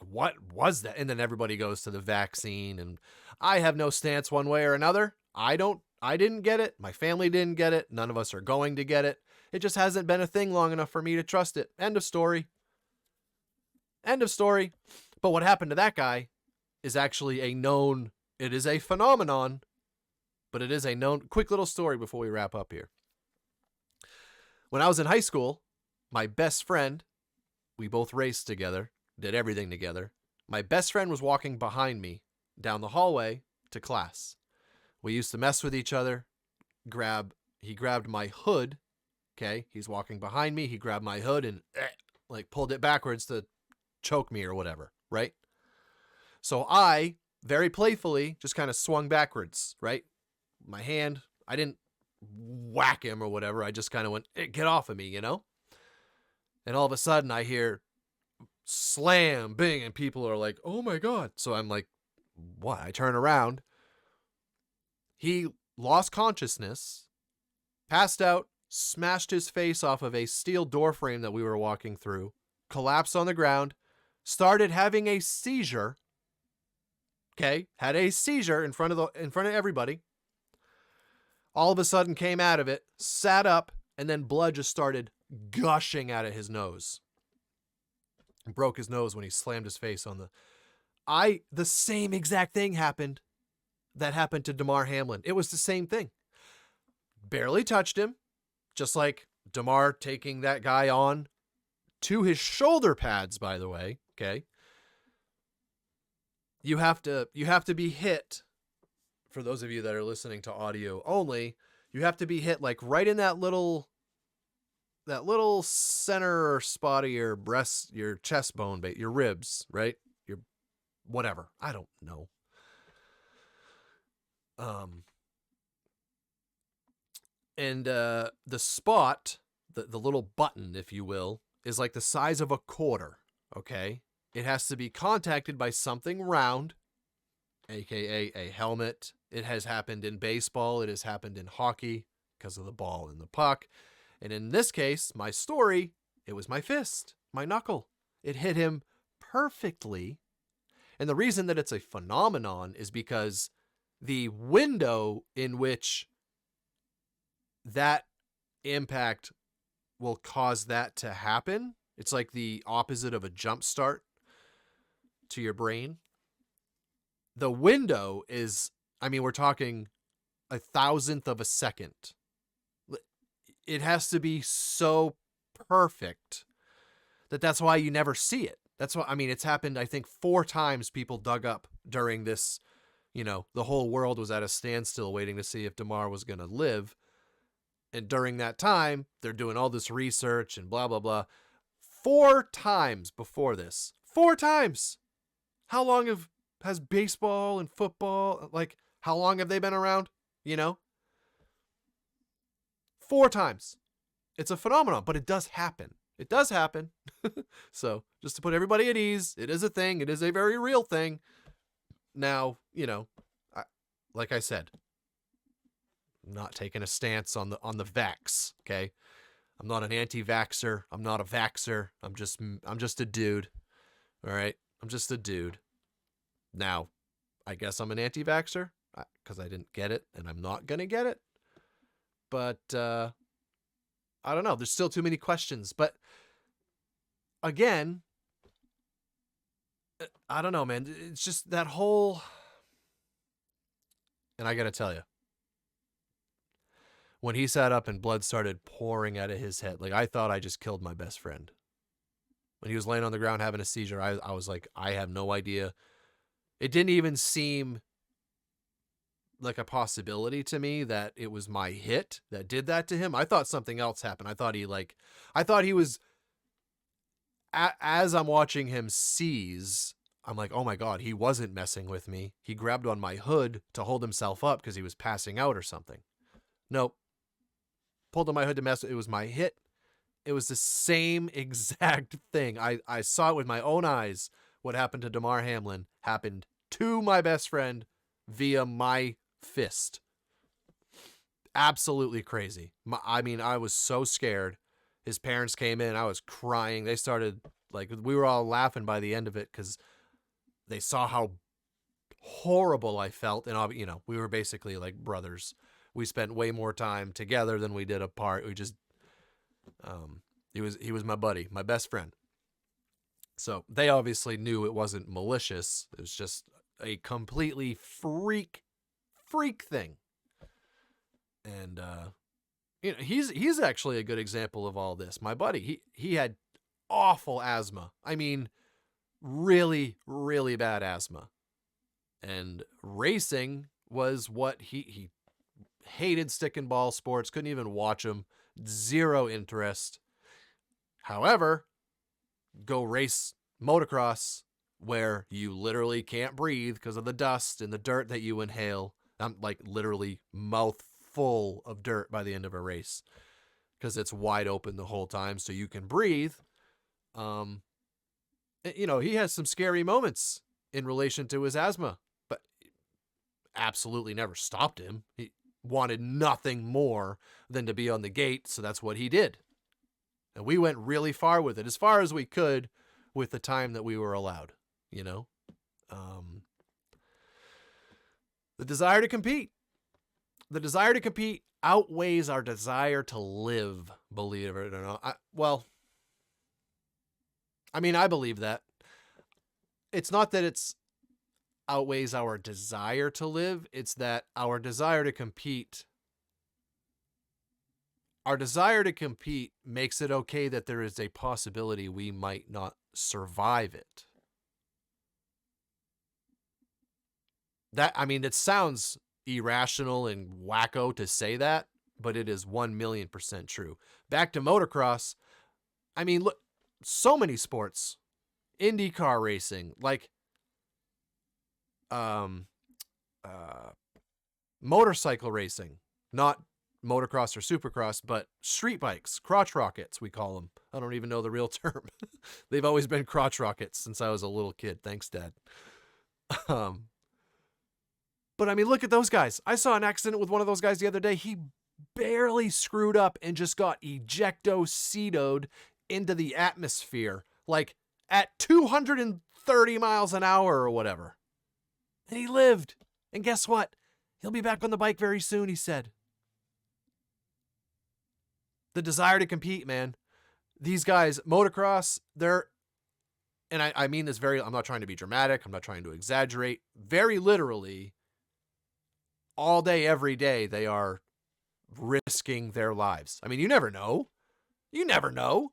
what was that? And then everybody goes to the vaccine, and I have no stance one way or another. I don't I didn't get it. My family didn't get it. None of us are going to get it. It just hasn't been a thing long enough for me to trust it. End of story. End of story. But what happened to that guy is actually it is a phenomenon, but it is a known, quick little story before we wrap up here. When I was in high school, my best friend, we both raced together, did everything together. My best friend was walking behind me down the hallway to class. We used to mess with each other. He grabbed my hood. Okay, he's walking behind me. He grabbed my hood and pulled it backwards to choke me or whatever, right? So I very playfully just kind of swung backwards, right? My hand, I didn't whack him or whatever. I just kind of went, get off of me, you know? And all of a sudden I hear slam, bing, and people are like, oh my God. So I'm like, what? I turn around. He lost consciousness, passed out, smashed his face off of a steel door frame that we were walking through, collapsed on the ground, started having a seizure. Okay, had a seizure in front of everybody. All of a sudden came out of it, sat up, and then blood just started gushing out of his nose. Broke his nose when he slammed his face on the same exact thing happened that happened to Damar Hamlin. It was the same thing. Barely touched him, just like Damar taking that guy on to his shoulder pads, by the way. Okay. You have to be hit. For those of you that are listening to audio only, you have to be hit like right in that little center spot of your breast, your chest bone, your ribs, right? Your whatever. I don't know. And the spot, the little button, if you will, is like the size of a quarter. Okay. It has to be contacted by something round, aka a helmet. It has happened in baseball. It has happened in hockey because of the ball and the puck. And in this case, my story, it was my fist, my knuckle. It hit him perfectly. And the reason that it's a phenomenon is because the window in which that impact will cause that to happen, it's like the opposite of a jump start to your brain. The window is, we're talking 1,000th of a second. It has to be so perfect that's why you never see it. That's why, it's happened, I think 4 times people dug up during this, the whole world was at a standstill waiting to see if Damar was going to live. And during that time, they're doing all this research and blah, blah, blah. 4 times before this. 4 times. How long has baseball and football, how long have they been around? 4 times. It's a phenomenon, but it does happen. It does happen. So just to put everybody at ease, it is a thing. It is a very real thing. Now, like I said, I'm not taking a stance on the vax. Okay. I'm not an anti-vaxxer. I'm not a vaxxer. I'm just a dude. All right. I'm just a dude. Now, I guess I'm an anti-vaxxer because I didn't get it and I'm not going to get it. But I don't know. There's still too many questions. But again, I don't know, man. It's just that whole... And I got to tell you, when he sat up and blood started pouring out of his head, I thought I just killed my best friend. When he was laying on the ground having a seizure, I was like, I have no idea. It didn't even seem like a possibility to me that it was my hit that did that to him. I thought something else happened. I thought he was, as I'm watching him seize, I'm like, oh my God, he wasn't messing with me. He grabbed on my hood to hold himself up because he was passing out or something. Nope. Pulled on my hood to mess with it. Was my hit. It was the same exact thing. I saw it with my own eyes. What happened to Damar Hamlin happened to my best friend via my fist. Absolutely crazy. I was so scared. His parents came in. I was crying. They started, we were all laughing by the end of it because they saw how horrible I felt. And, we were basically like brothers. we spent way more time together than we did apart. We just, he was my buddy, my best friend. So they obviously knew it wasn't malicious. It was just a completely freak thing. And, he's actually a good example of all this. My buddy, he had awful asthma. I mean, really, really bad asthma. And racing was what he hated. Stick and ball sports, couldn't even watch them, zero interest. However, go race motocross where you literally can't breathe because of the dust and the dirt that you inhale. I'm like literally mouth full of dirt by the end of a race because it's wide open the whole time so you can breathe. He has some scary moments in relation to his asthma, but absolutely never stopped him. He wanted nothing more than to be on the gate, so that's what he did. And we went really far with it, as far as we could with the time that we were allowed, The desire to compete. The desire to compete outweighs our desire to live, believe it or not. I believe that. It's not that it's outweighs our desire to live. It's that our desire to compete makes it okay that there is a possibility we might not survive it. It sounds irrational and wacko to say that, but it is 1,000,000% true. Back to motocross. Look, so many sports, IndyCar racing, like, motorcycle racing, not motocross or supercross, but street bikes, crotch rockets, we call them. I don't even know the real term. They've always been crotch rockets since I was a little kid. Thanks, Dad. But look at those guys. I saw an accident with one of those guys the other day. He barely screwed up and just got ejecto-cetoed into the atmosphere, like at 230 miles an hour or whatever. And he lived. And guess what? He'll be back on the bike very soon, he said. The desire to compete, man. These guys, motocross, and I mean this I'm not trying to be dramatic. I'm not trying to exaggerate. Very literally, all day, every day, they are risking their lives. You never know. You never know.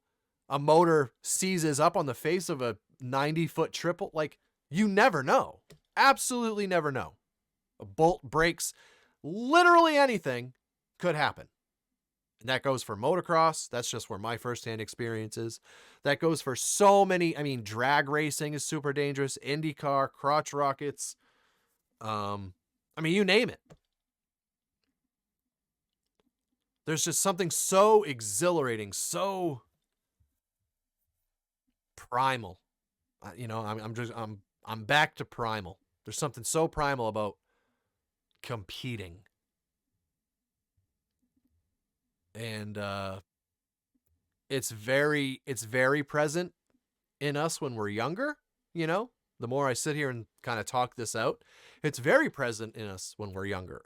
A motor seizes up on the face of a 90-foot triple. Like, you never know. Absolutely never know. A bolt breaks. Literally anything could happen. And that goes for motocross. That's just where my firsthand experience is. That goes for so many. Drag racing is super dangerous. IndyCar, crotch rockets. You name it. There's just something so exhilarating, so primal. I'm back to primal. There's something so primal about competing. And it's very present in us when we're younger, The more I sit here and kind of talk this out, it's very present in us when we're younger.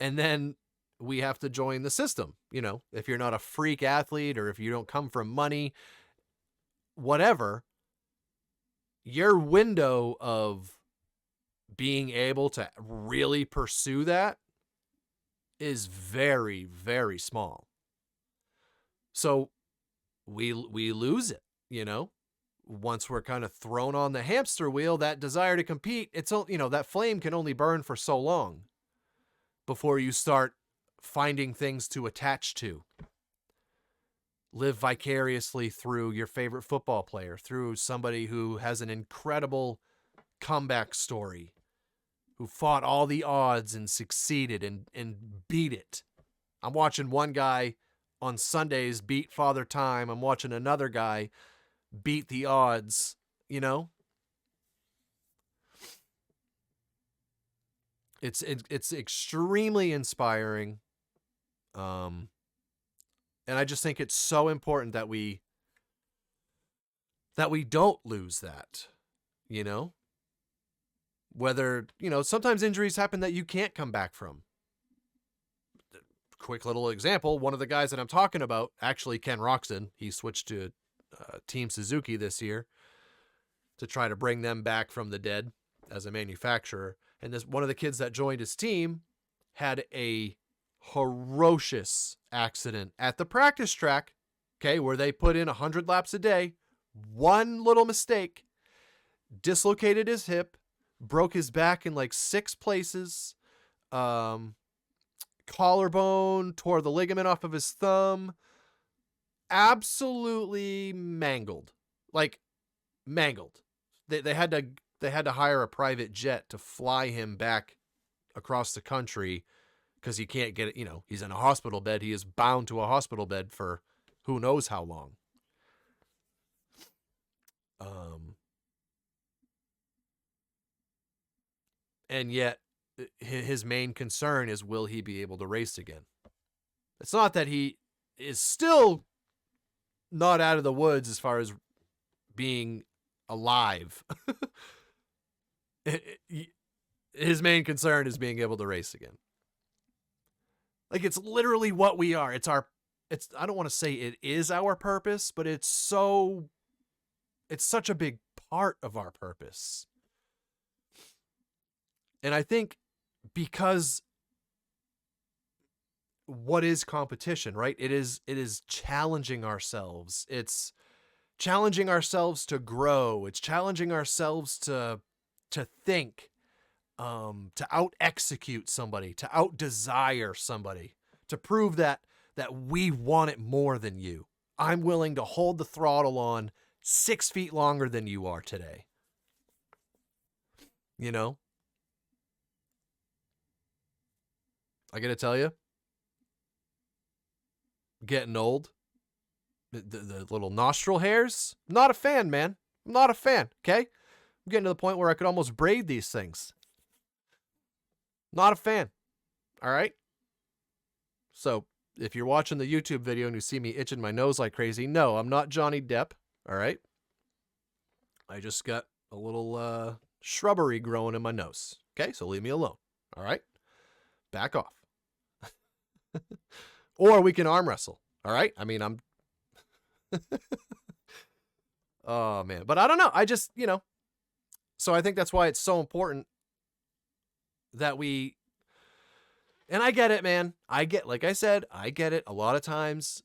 And then we have to join the system, If you're not a freak athlete or if you don't come from money, whatever, your window of being able to really pursue that is very, very small. So we lose it, Once we're kind of thrown on the hamster wheel, that desire to compete, it's, that flame can only burn for so long before you start finding things to attach to. Live vicariously through your favorite football player, through somebody who has an incredible comeback story, who fought all the odds and succeeded and beat it. I'm watching one guy on Sundays beat Father Time. I'm watching another guy beat the odds, It's extremely inspiring. And I just think it's so important that we don't lose that, Whether, sometimes injuries happen that you can't come back from. quick little example, one of the guys that I'm talking about, actually Ken Roxon, he switched to Team Suzuki this year to try to bring them back from the dead as a manufacturer. And this one of the kids that joined his team had a ferocious accident at the practice track, okay, where they put in 100 laps a day. One little mistake, dislocated his hip, broke his back in like 6 places, collarbone, tore the ligament off of his thumb, absolutely mangled, like mangled. They had to hire a private jet to fly him back across the country because he can't get it. You know, he's in a hospital bed. He is bound to a hospital bed for who knows how long. And yet his main concern is, will he be able to race again? It's not that he is still not out of the woods as far as being alive. His main concern is being able to race again. Like, it's literally what we are. It's I don't want to say it is our purpose, but it's such a big part of our purpose. And I think because what is competition, right? It is challenging ourselves. It's challenging ourselves to grow. It's challenging ourselves to think, to out execute somebody, to out desire somebody, to prove that we want it more than you. I'm willing to hold the throttle on 6 feet longer than you are today. You know? I gotta tell you, getting old, the little nostril hairs, not a fan, man. I'm not a fan, okay? I'm getting to the point where I could almost braid these things. Not a fan, all right? So, if you're watching the YouTube video and you see me itching my nose like crazy, no, I'm not Johnny Depp, all right? I just got a little shrubbery growing in my nose, okay? So leave me alone, all right? Back off. Or we can arm wrestle, all right? I mean, I'm... Oh, man. But I don't know. I just, So I think that's why it's so important that we... And I get it, man. Like I said, I get it. A lot of times,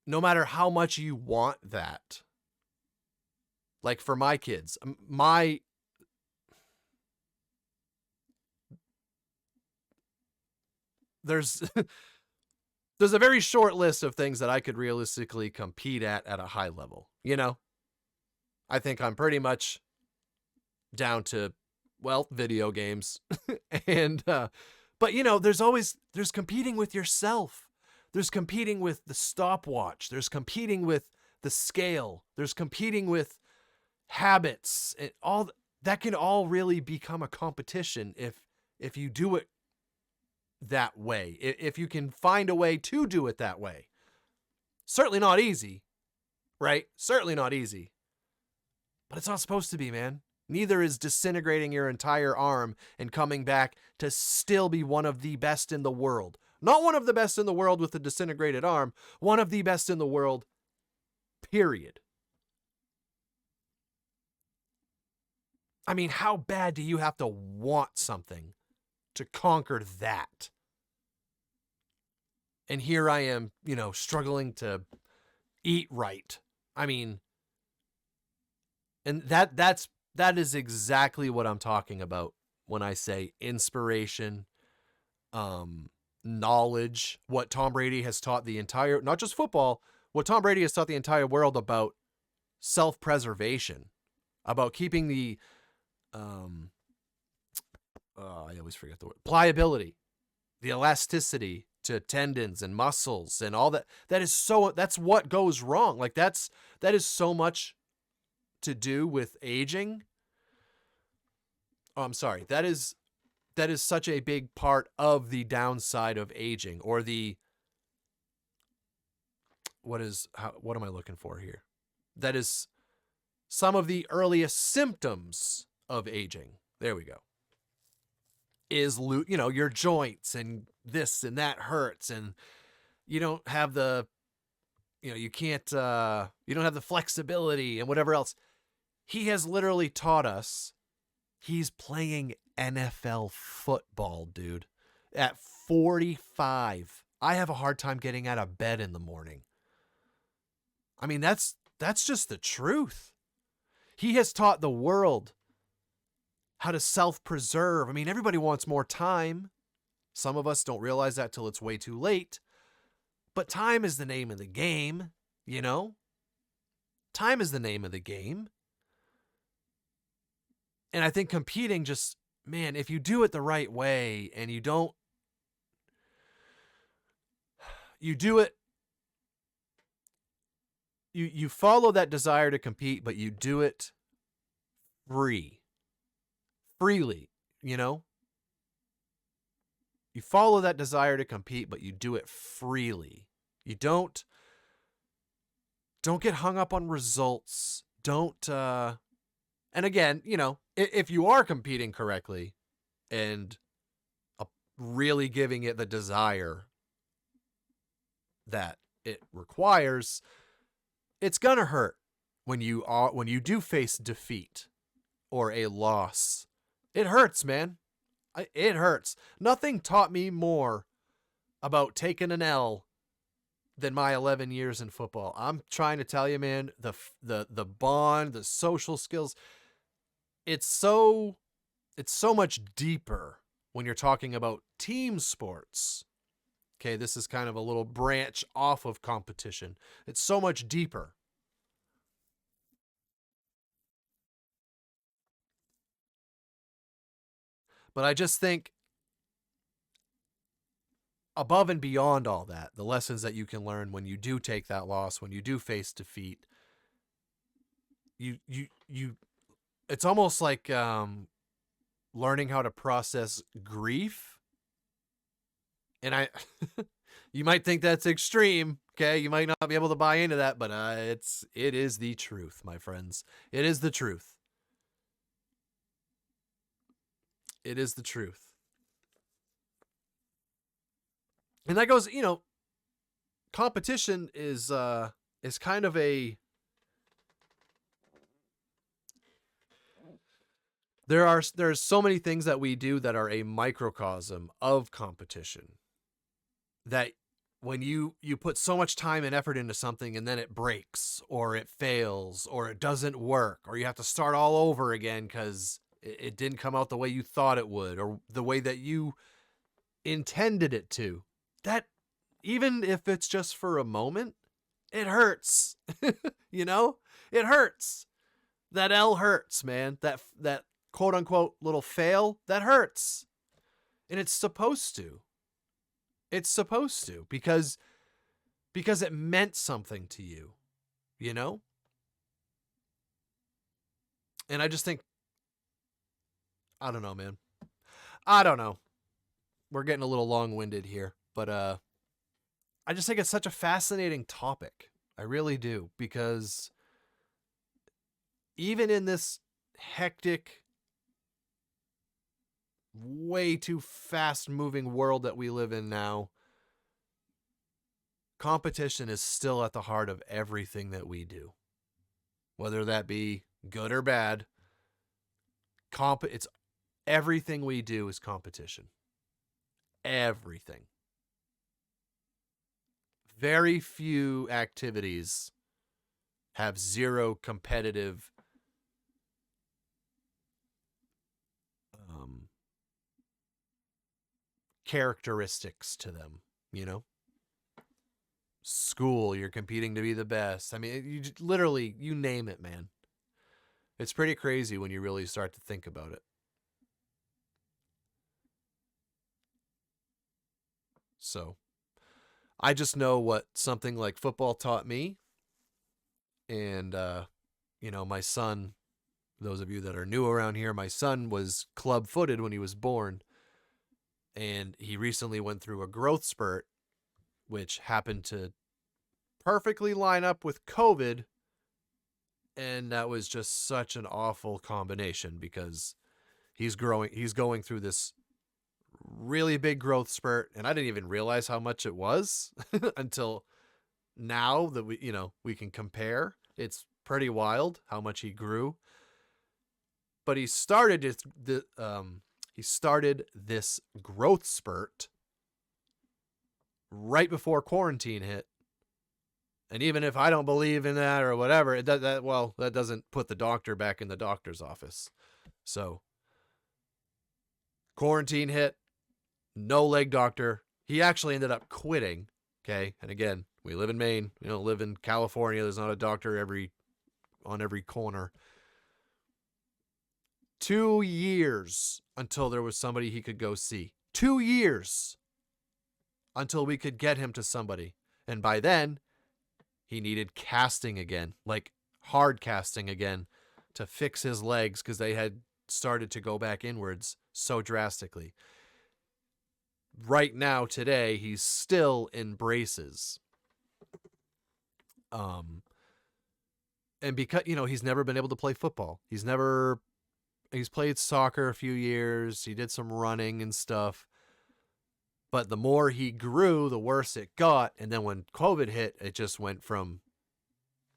no matter how much you want that, like for my kids, there's a very short list of things that I could realistically compete at a high level. I think I'm pretty much down to, video games. And, but there's competing with yourself. There's competing with the stopwatch. There's competing with the scale. There's competing with habits, and all that can all really become a competition if you do it that way. If you can find a way to do it that way. Certainly not easy, right? Certainly not easy. But it's not supposed to be, man. Neither is disintegrating your entire arm and coming back to still be one of the best in the world. Not one of the best in the world with a disintegrated arm, one of the best in the world, period. I mean, how bad do you have to want something to conquer that? And here I am, struggling to eat right. I mean, and that is exactly what I'm talking about when I say inspiration, knowledge, what Tom Brady has taught the entire, not just football, what Tom Brady has taught the entire world about self-preservation, about keeping the, I always forget the word, pliability, the elasticity to tendons and muscles and all that. That's what goes wrong. Like that is so much to do with aging. Oh, I'm sorry. That is such a big part of the downside of aging, or what am I looking for here? That is some of the earliest symptoms of aging. There we go. Is your joints and this and that hurts, and you don't have the, you can't, you don't have the flexibility and whatever else. He has literally taught us. He's playing NFL football, dude. At 45, I have a hard time getting out of bed in the morning. I mean, that's just the truth. He has taught the world how to self-preserve. I mean, everybody wants more time. Some of us don't realize that till it's way too late. But time is the name of the game, you know? Time is the name of the game. And I think competing just, man, if you do it the right way and you do it, you follow that desire to compete, but you do it freely, you know? You follow that desire to compete, but you do it freely. You don't get hung up on results. Don't, and again, if you are competing correctly and really giving it the desire that it requires, it's gonna hurt when you do face defeat or a loss. It hurts, man. It hurts. Nothing taught me more about taking an L than my 11 years in football. I'm trying to tell you, man, the bond, the social skills, it's so much deeper when you're talking about team sports. Okay, this is kind of a little branch off of competition. It's so much deeper. But I just think above and beyond all that, the lessons that you can learn when you do take that loss, when you do face defeat, you it's almost like learning how to process grief. And you might think that's extreme, okay? You might not be able to buy into that, but it is the truth, my friends. It is the truth. It is the truth. And that goes, competition is kind of there's so many things that we do that are a microcosm of competition. That when you put so much time and effort into something and then it breaks or it fails or it doesn't work or you have to start all over again because it didn't come out the way you thought it would or the way that you intended it to, that even if it's just for a moment, it hurts. It hurts. That L hurts, man. That quote unquote little fail, that hurts. And it's supposed to. It's supposed to because it meant something to you, And I just think, I don't know, man. I don't know. We're getting a little long-winded here, but I just think it's such a fascinating topic. I really do, because even in this hectic, way too fast-moving world that we live in now, competition is still at the heart of everything that we do. Whether that be good or bad, it's everything we do is competition. Everything. Very few activities have zero competitive characteristics to them, School, you're competing to be the best. I mean, you literally, you name it, man. It's pretty crazy when you really start to think about it. So, I just know what something like football taught me. And, my son, those of you that are new around here, my son was club-footed when he was born. And he recently went through a growth spurt, which happened to perfectly line up with COVID. And that was just such an awful combination because he's going through this really big growth spurt, and I didn't even realize how much it was until now that we can compare. It's pretty wild how much he grew. But he started this growth spurt right before quarantine hit. And even if I don't believe in that or whatever, that doesn't put the doctor back in the doctor's office. So quarantine hit, no leg doctor. He actually ended up quitting. Okay. And again, we live in Maine. We don't live in California. There's not a doctor on every corner. 2 years until there was somebody he could go see. 2 years until we could get him to somebody. And by then, he needed casting again, like hard casting again, to fix his legs because they had started to go back inwards so drastically. Right now, today, he's still in braces. And because, he's never been able to play football. He's played soccer a few years. He did some running and stuff. But the more he grew, the worse it got. And then when COVID hit, it just went from,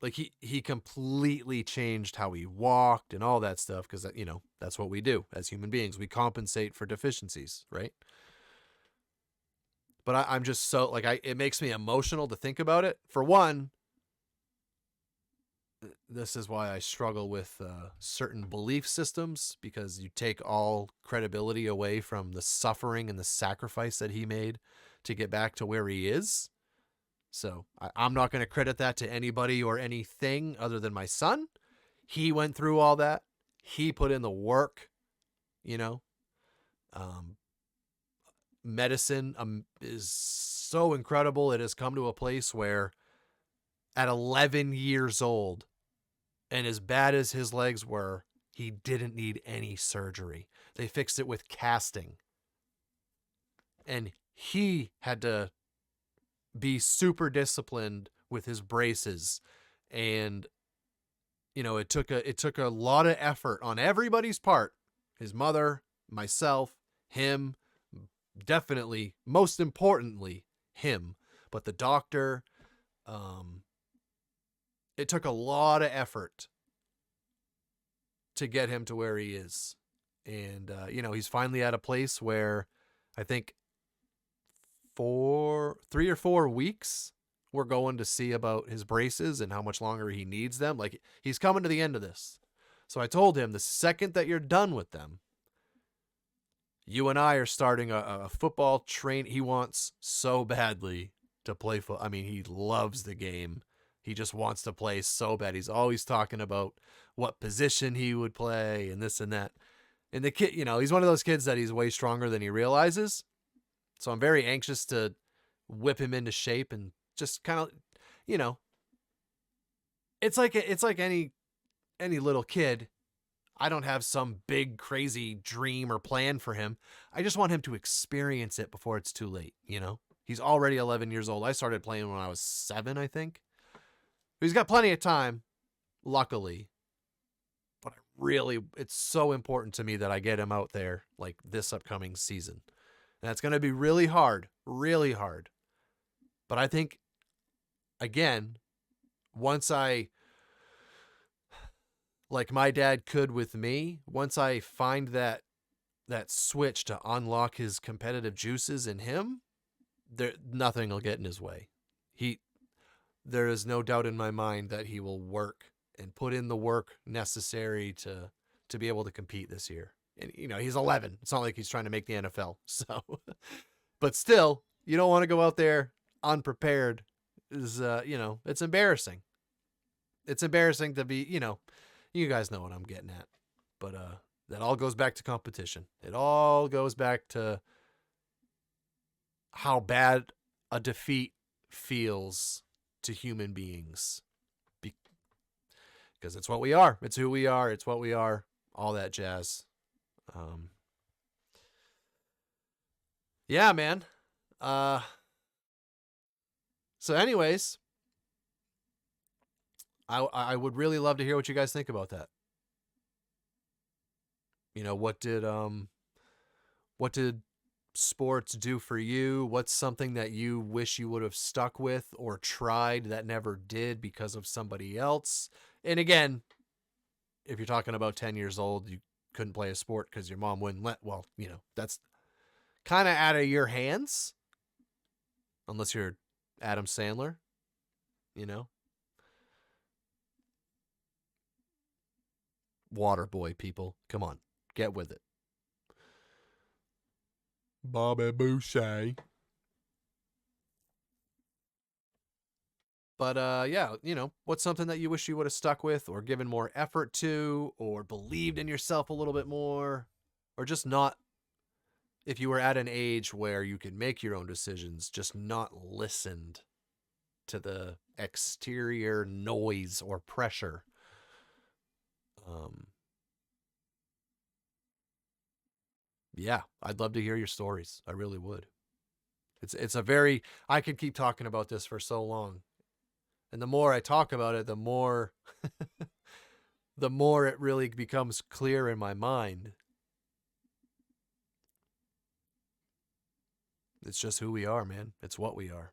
like, he completely changed how he walked and all that stuff. Because, that's what we do as human beings. We compensate for deficiencies, right? But I'm just so, it makes me emotional to think about it. For one, this is why I struggle with certain belief systems, because you take all credibility away from the suffering and the sacrifice that he made to get back to where he is. So I'm not going to credit that to anybody or anything other than my son. He went through all that. He put in the work, medicine is so incredible. It has come to a place where at 11 years old, and as bad as his legs were, he didn't need any surgery. They fixed it with casting. And he had to be super disciplined with his braces. And, it took a lot of effort on everybody's part. His mother, myself, him, definitely, most importantly, him. But the doctor, it took a lot of effort to get him to where he is. And, he's finally at a place where I think 3 or 4 weeks we're going to see about his braces and how much longer he needs them. Like, he's coming to the end of this. So I told him, the second that you're done with them, you and I are starting a football train. He wants so badly to play football. I mean, he loves the game. He just wants to play so bad. He's always talking about what position he would play and this and that. And the kid, he's one of those kids that he's way stronger than he realizes. So I'm very anxious to whip him into shape and just kind of, it's like any little kid. I don't have some big crazy dream or plan for him. I just want him to experience it before it's too late. He's already 11 years old. I started playing when I was 7, I think. He's got plenty of time, luckily. But it's so important to me that I get him out there like this upcoming season. And it's going to be really hard. But I think, again, once like my dad could with me, once I find that switch to unlock his competitive juices in him, nothing will get in his way. There is no doubt in my mind that he will work and put in the work necessary to be able to compete this year. And, he's 11. It's not like he's trying to make the NFL. So, but still, you don't want to go out there unprepared. It's embarrassing. It's embarrassing to be, you guys know what I'm getting at. But that all goes back to competition. It all goes back to how bad a defeat feels to human beings. Because it's what we are. It's who we are. It's what we are. All that jazz. Yeah, man. So anyways, I would really love to hear what you guys think about that. What did sports do for you? What's something that you wish you would have stuck with or tried that never did because of somebody else? And again, if you're talking about 10 years old, you couldn't play a sport because your mom wouldn't let, well, that's kind of out of your hands. Unless you're Adam Sandler, Water boy, people. Come on, get with it. Bobby Boucher. But yeah, what's something that you wish you would have stuck with or given more effort to or believed in yourself a little bit more, or just not, if you were at an age where you could make your own decisions, just not listened to the exterior noise or pressure. Yeah, I'd love to hear your stories. I really would. It's a very, I could keep talking about this for so long. And the more I talk about it, the more the more it really becomes clear in my mind. It's just who we are, man. It's what we are.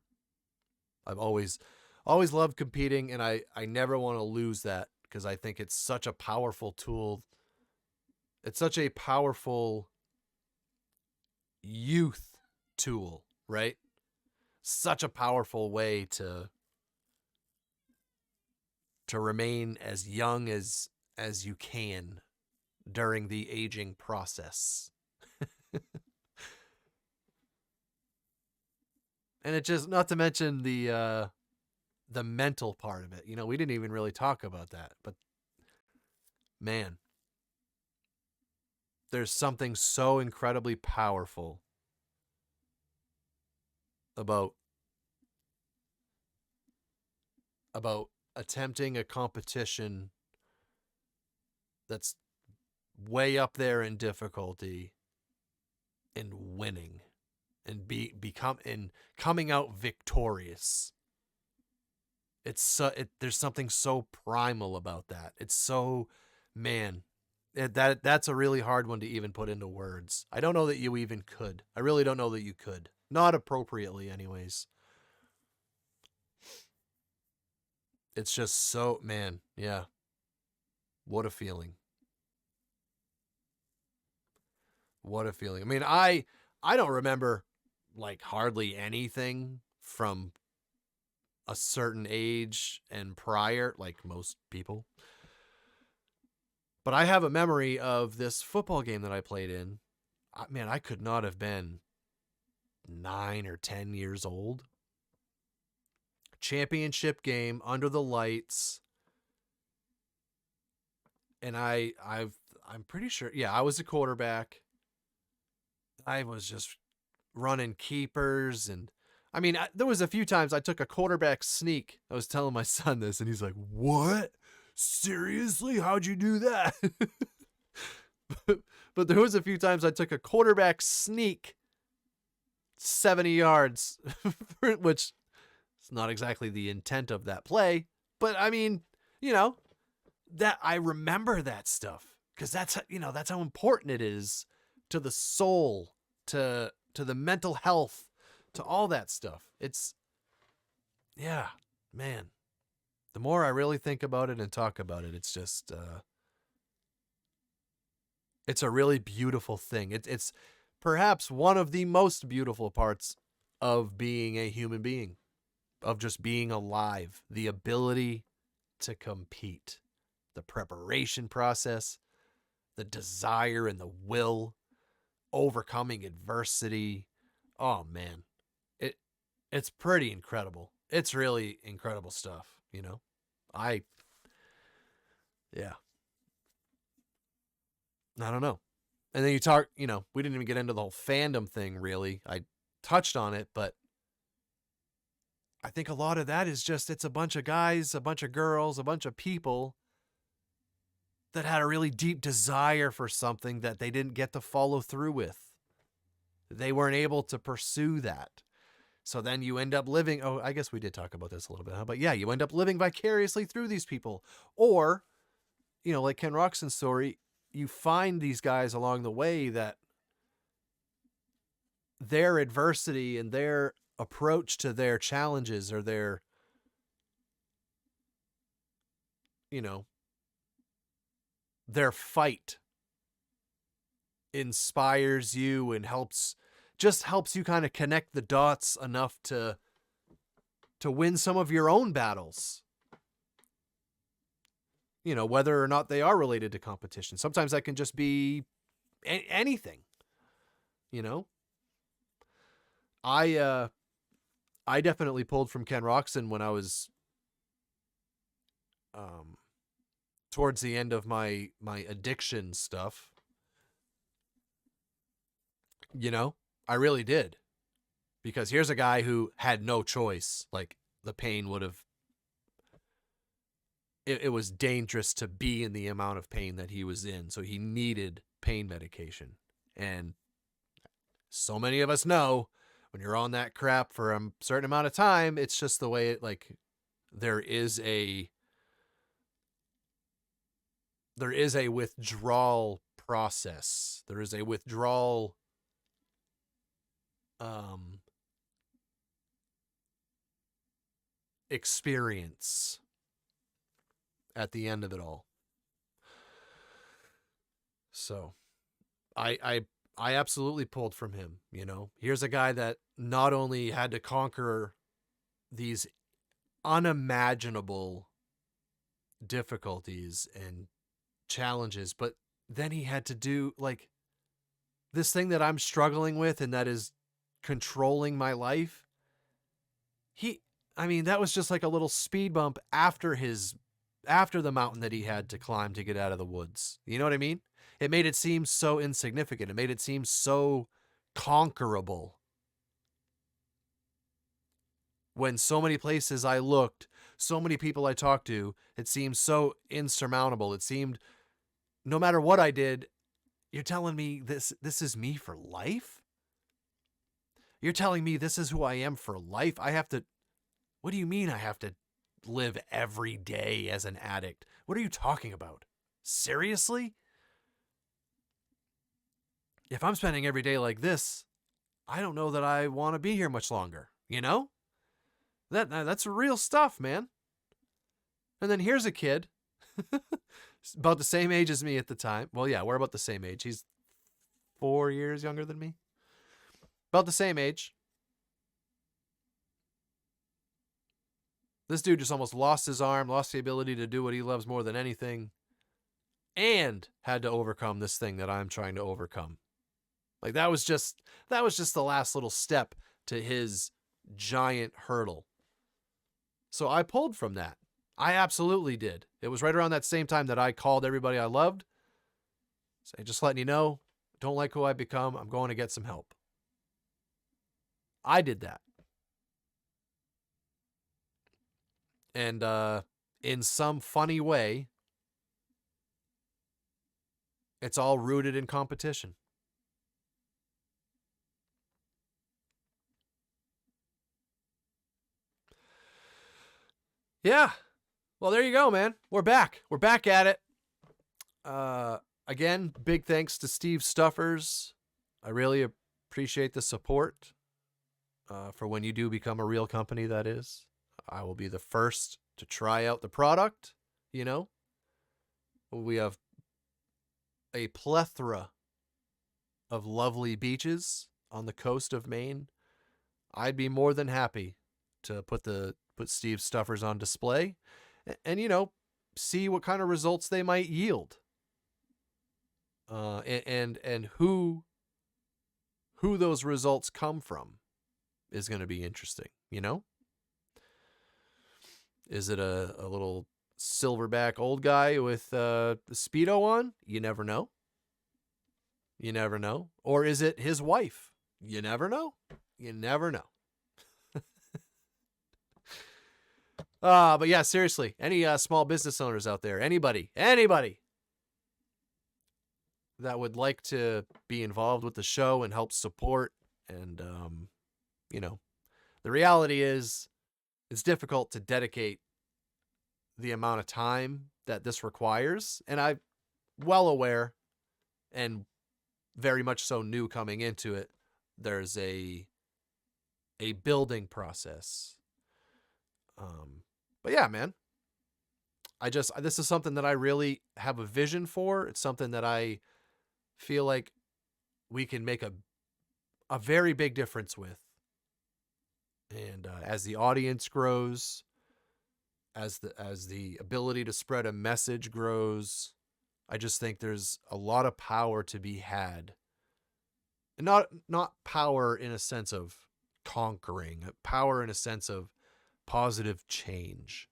I've always loved competing, and I never want to lose that because I think it's such a powerful tool. It's such a powerful youth tool, right? Such a powerful way to remain as young as you can during the aging process. And it just, not to mention the mental part of it. We didn't even really talk about that, but man, there's something so incredibly powerful about attempting a competition that's way up there in difficulty and winning and coming out victorious. There's something so primal about that. It's so, man, that's a really hard one to even put into words. I don't know that you even could. I really don't know that you could. Not appropriately, anyways. It's just so, man, yeah. What a feeling. What a feeling. I mean, I don't remember like hardly anything from a certain age and prior, like most people. But I have a memory of this football game that I played in. Man, I could not have been 9 or 10 years old. Championship game under the lights. And I'm pretty sure, yeah, I was a quarterback. I was just running keepers, and I mean, there was a few times I took a quarterback sneak. I was telling my son this, and he's like, "What? Seriously? How'd you do that?" but there was a few times I took a quarterback sneak 70 yards, which is not exactly the intent of that play. But I mean, that I remember that stuff because that's how important it is to the soul, to the mental health, to all that stuff. It's, yeah, man. The more I really think about it and talk about it, it's just, it's a really beautiful thing. It's perhaps one of the most beautiful parts of being a human being, of just being alive, the ability to compete, the preparation process, the desire and the will, overcoming adversity. Oh man, it's pretty incredible. It's really incredible stuff, yeah, I don't know. And then you talk, we didn't even get into the whole fandom thing really. I touched on it, but I think a lot of that is just, it's a bunch of guys, a bunch of girls, a bunch of people that had a really deep desire for something that they didn't get to follow through with. They weren't able to pursue that. So then you end up living, oh, I guess we did talk about this a little bit, huh? But yeah, you end up living vicariously through these people. Or, like Ken Roxon's story, you find these guys along the way that their adversity and their approach to their challenges or their, their fight inspires you and helps you kind of connect the dots enough to win some of your own battles. Whether or not they are related to competition. Sometimes that can just be anything. I definitely pulled from Ken Roxon when I was towards the end of my addiction stuff. I really did. Because here's a guy who had no choice. Like, the pain would have... It was dangerous to be in the amount of pain that he was in. So he needed pain medication. And so many of us know, when you're on that crap for a certain amount of time, it's just the way it, like, there is a withdrawal process. There is a withdrawal experience at the end of it all. So I absolutely pulled from him. Here's a guy that not only had to conquer these unimaginable difficulties and challenges, but then he had to do, like, this thing that I'm struggling with and that is controlling my life. That was just like a little speed bump after the mountain that he had to climb to get out of the woods. You know what I mean? It made it seem so insignificant. It made it seem so conquerable. When so many places I looked, so many people I talked to, it seemed so insurmountable. It seemed, no matter what I did, you're telling me this is me for life? You're telling me this is who I am for life? What do you mean I have to live every day as an addict? What are you talking about? Seriously? If I'm spending every day like this, I don't know that I want to be here much longer. That's real stuff, man. And then here's a kid about the same age as me at the time. Well, yeah, we're about the same age. He's 4 years younger than me. About the same age. This dude just almost lost his arm, lost the ability to do what he loves more than anything, and had to overcome this thing that I'm trying to overcome. Like, that was just the last little step to his giant hurdle. So I pulled from that. I absolutely did. It was right around that same time that I called everybody I loved. So just letting you know, don't like who I become. I'm going to get some help. I did that. And in some funny way, it's all rooted in competition. Yeah. Well, there you go, man. We're back. We're back at it. Again, big thanks to Steve Stuffers. I really appreciate the support for when you do become a real company, that is. I will be the first to try out the product, We have a plethora of lovely beaches on the coast of Maine. I'd be more than happy to put Steve Stuffers on display and see what kind of results they might yield. And who those results come from is going to be interesting, Is it a little silverback old guy with the Speedo on? You never know. You never know. Or is it his wife? You never know. You never know. But yeah, seriously, any small business owners out there, anybody that would like to be involved with the show and help support, and the reality is, it's difficult to dedicate the amount of time that this requires, and I'm well aware, and very much so new coming into it, There's a building process. But yeah, man, this is something that I really have a vision for. It's something that I feel like we can make a very big difference with. And as the audience grows, as the ability to spread a message grows, I just think there's a lot of power to be had. And not power in a sense of conquering, power in a sense of positive change,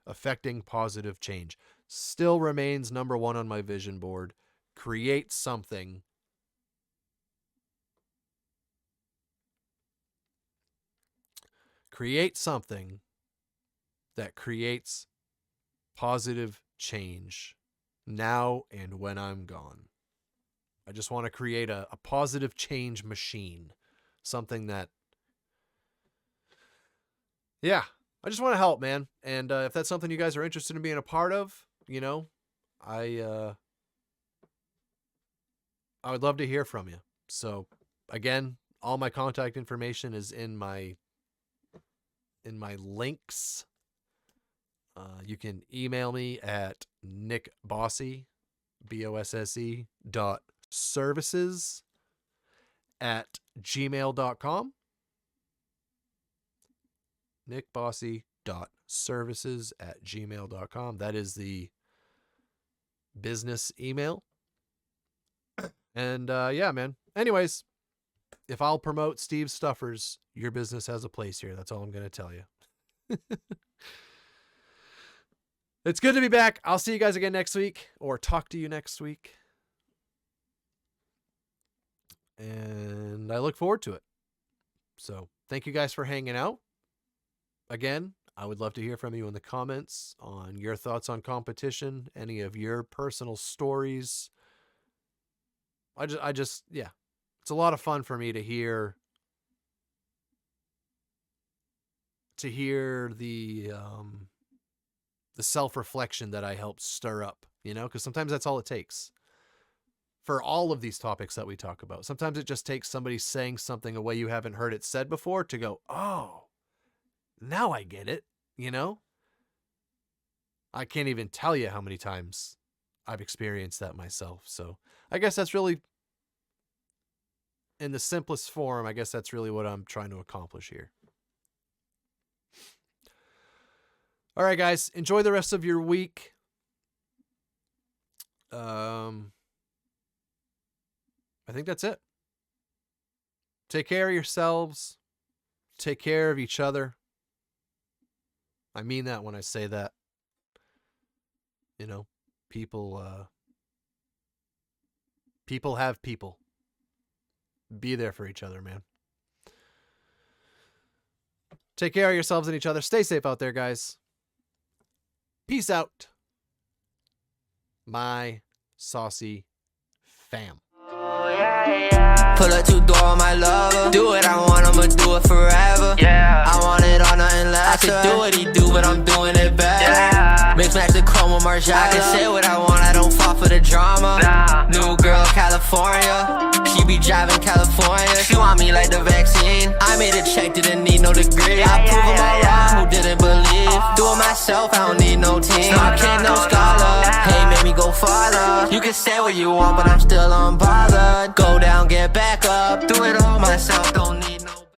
affecting positive change. Still remains number one on my vision board. Create something that creates positive change now and when I'm gone. I just want to create a positive change machine. Something that, yeah, I just want to help, man. And if that's something you guys are interested in being a part of, I would love to hear from you. So again, all my contact information is in my links. You can email me at nickbossy, BOSSE.services@gmail.com. nickbossy.services@gmail.com. That is the business email. And yeah, man. Anyways, if I'll promote Steve Stuffers, your business has a place here. That's all I'm going to tell you. It's good to be back. I'll see you guys again next week, or talk to you next week. And I look forward to it. So thank you guys for hanging out. Again, I would love to hear from you in the comments on your thoughts on competition, any of your personal stories. I just, yeah, it's a lot of fun for me to hear the self-reflection that I helped stir up, because sometimes that's all it takes for all of these topics that we talk about. Sometimes it just takes somebody saying something a way you haven't heard it said before to go, oh, now I get it. I can't even tell you how many times I've experienced that myself. So I guess that's really, in the simplest form, I guess that's really what I'm trying to accomplish here. All right, guys, enjoy the rest of your week. I think that's it. Take care of yourselves. Take care of each other. I mean that when I say that. People have people. Be there for each other, man. Take care of yourselves and each other. Stay safe out there, guys. Peace out. My saucy fam. Pull up 2 door, my lover. Do what I want, I'ma do it forever. Yeah. I want it all, nothing less. I could do what he do, but I'm doing it better. Yeah. Mix match the chrome with Marshall. I can say what I want, I don't fall for the drama. Nah. New girl, California. She be driving California. She want me like the vaccine. I made a check, didn't need no degree. I prove them all wrong, who didn't believe. Do it myself, I don't need no team. No kid, no scholar. Hey, made me go farther. You can say what you want, but I'm still unbothered. Go down, get back up. Do it all myself, don't need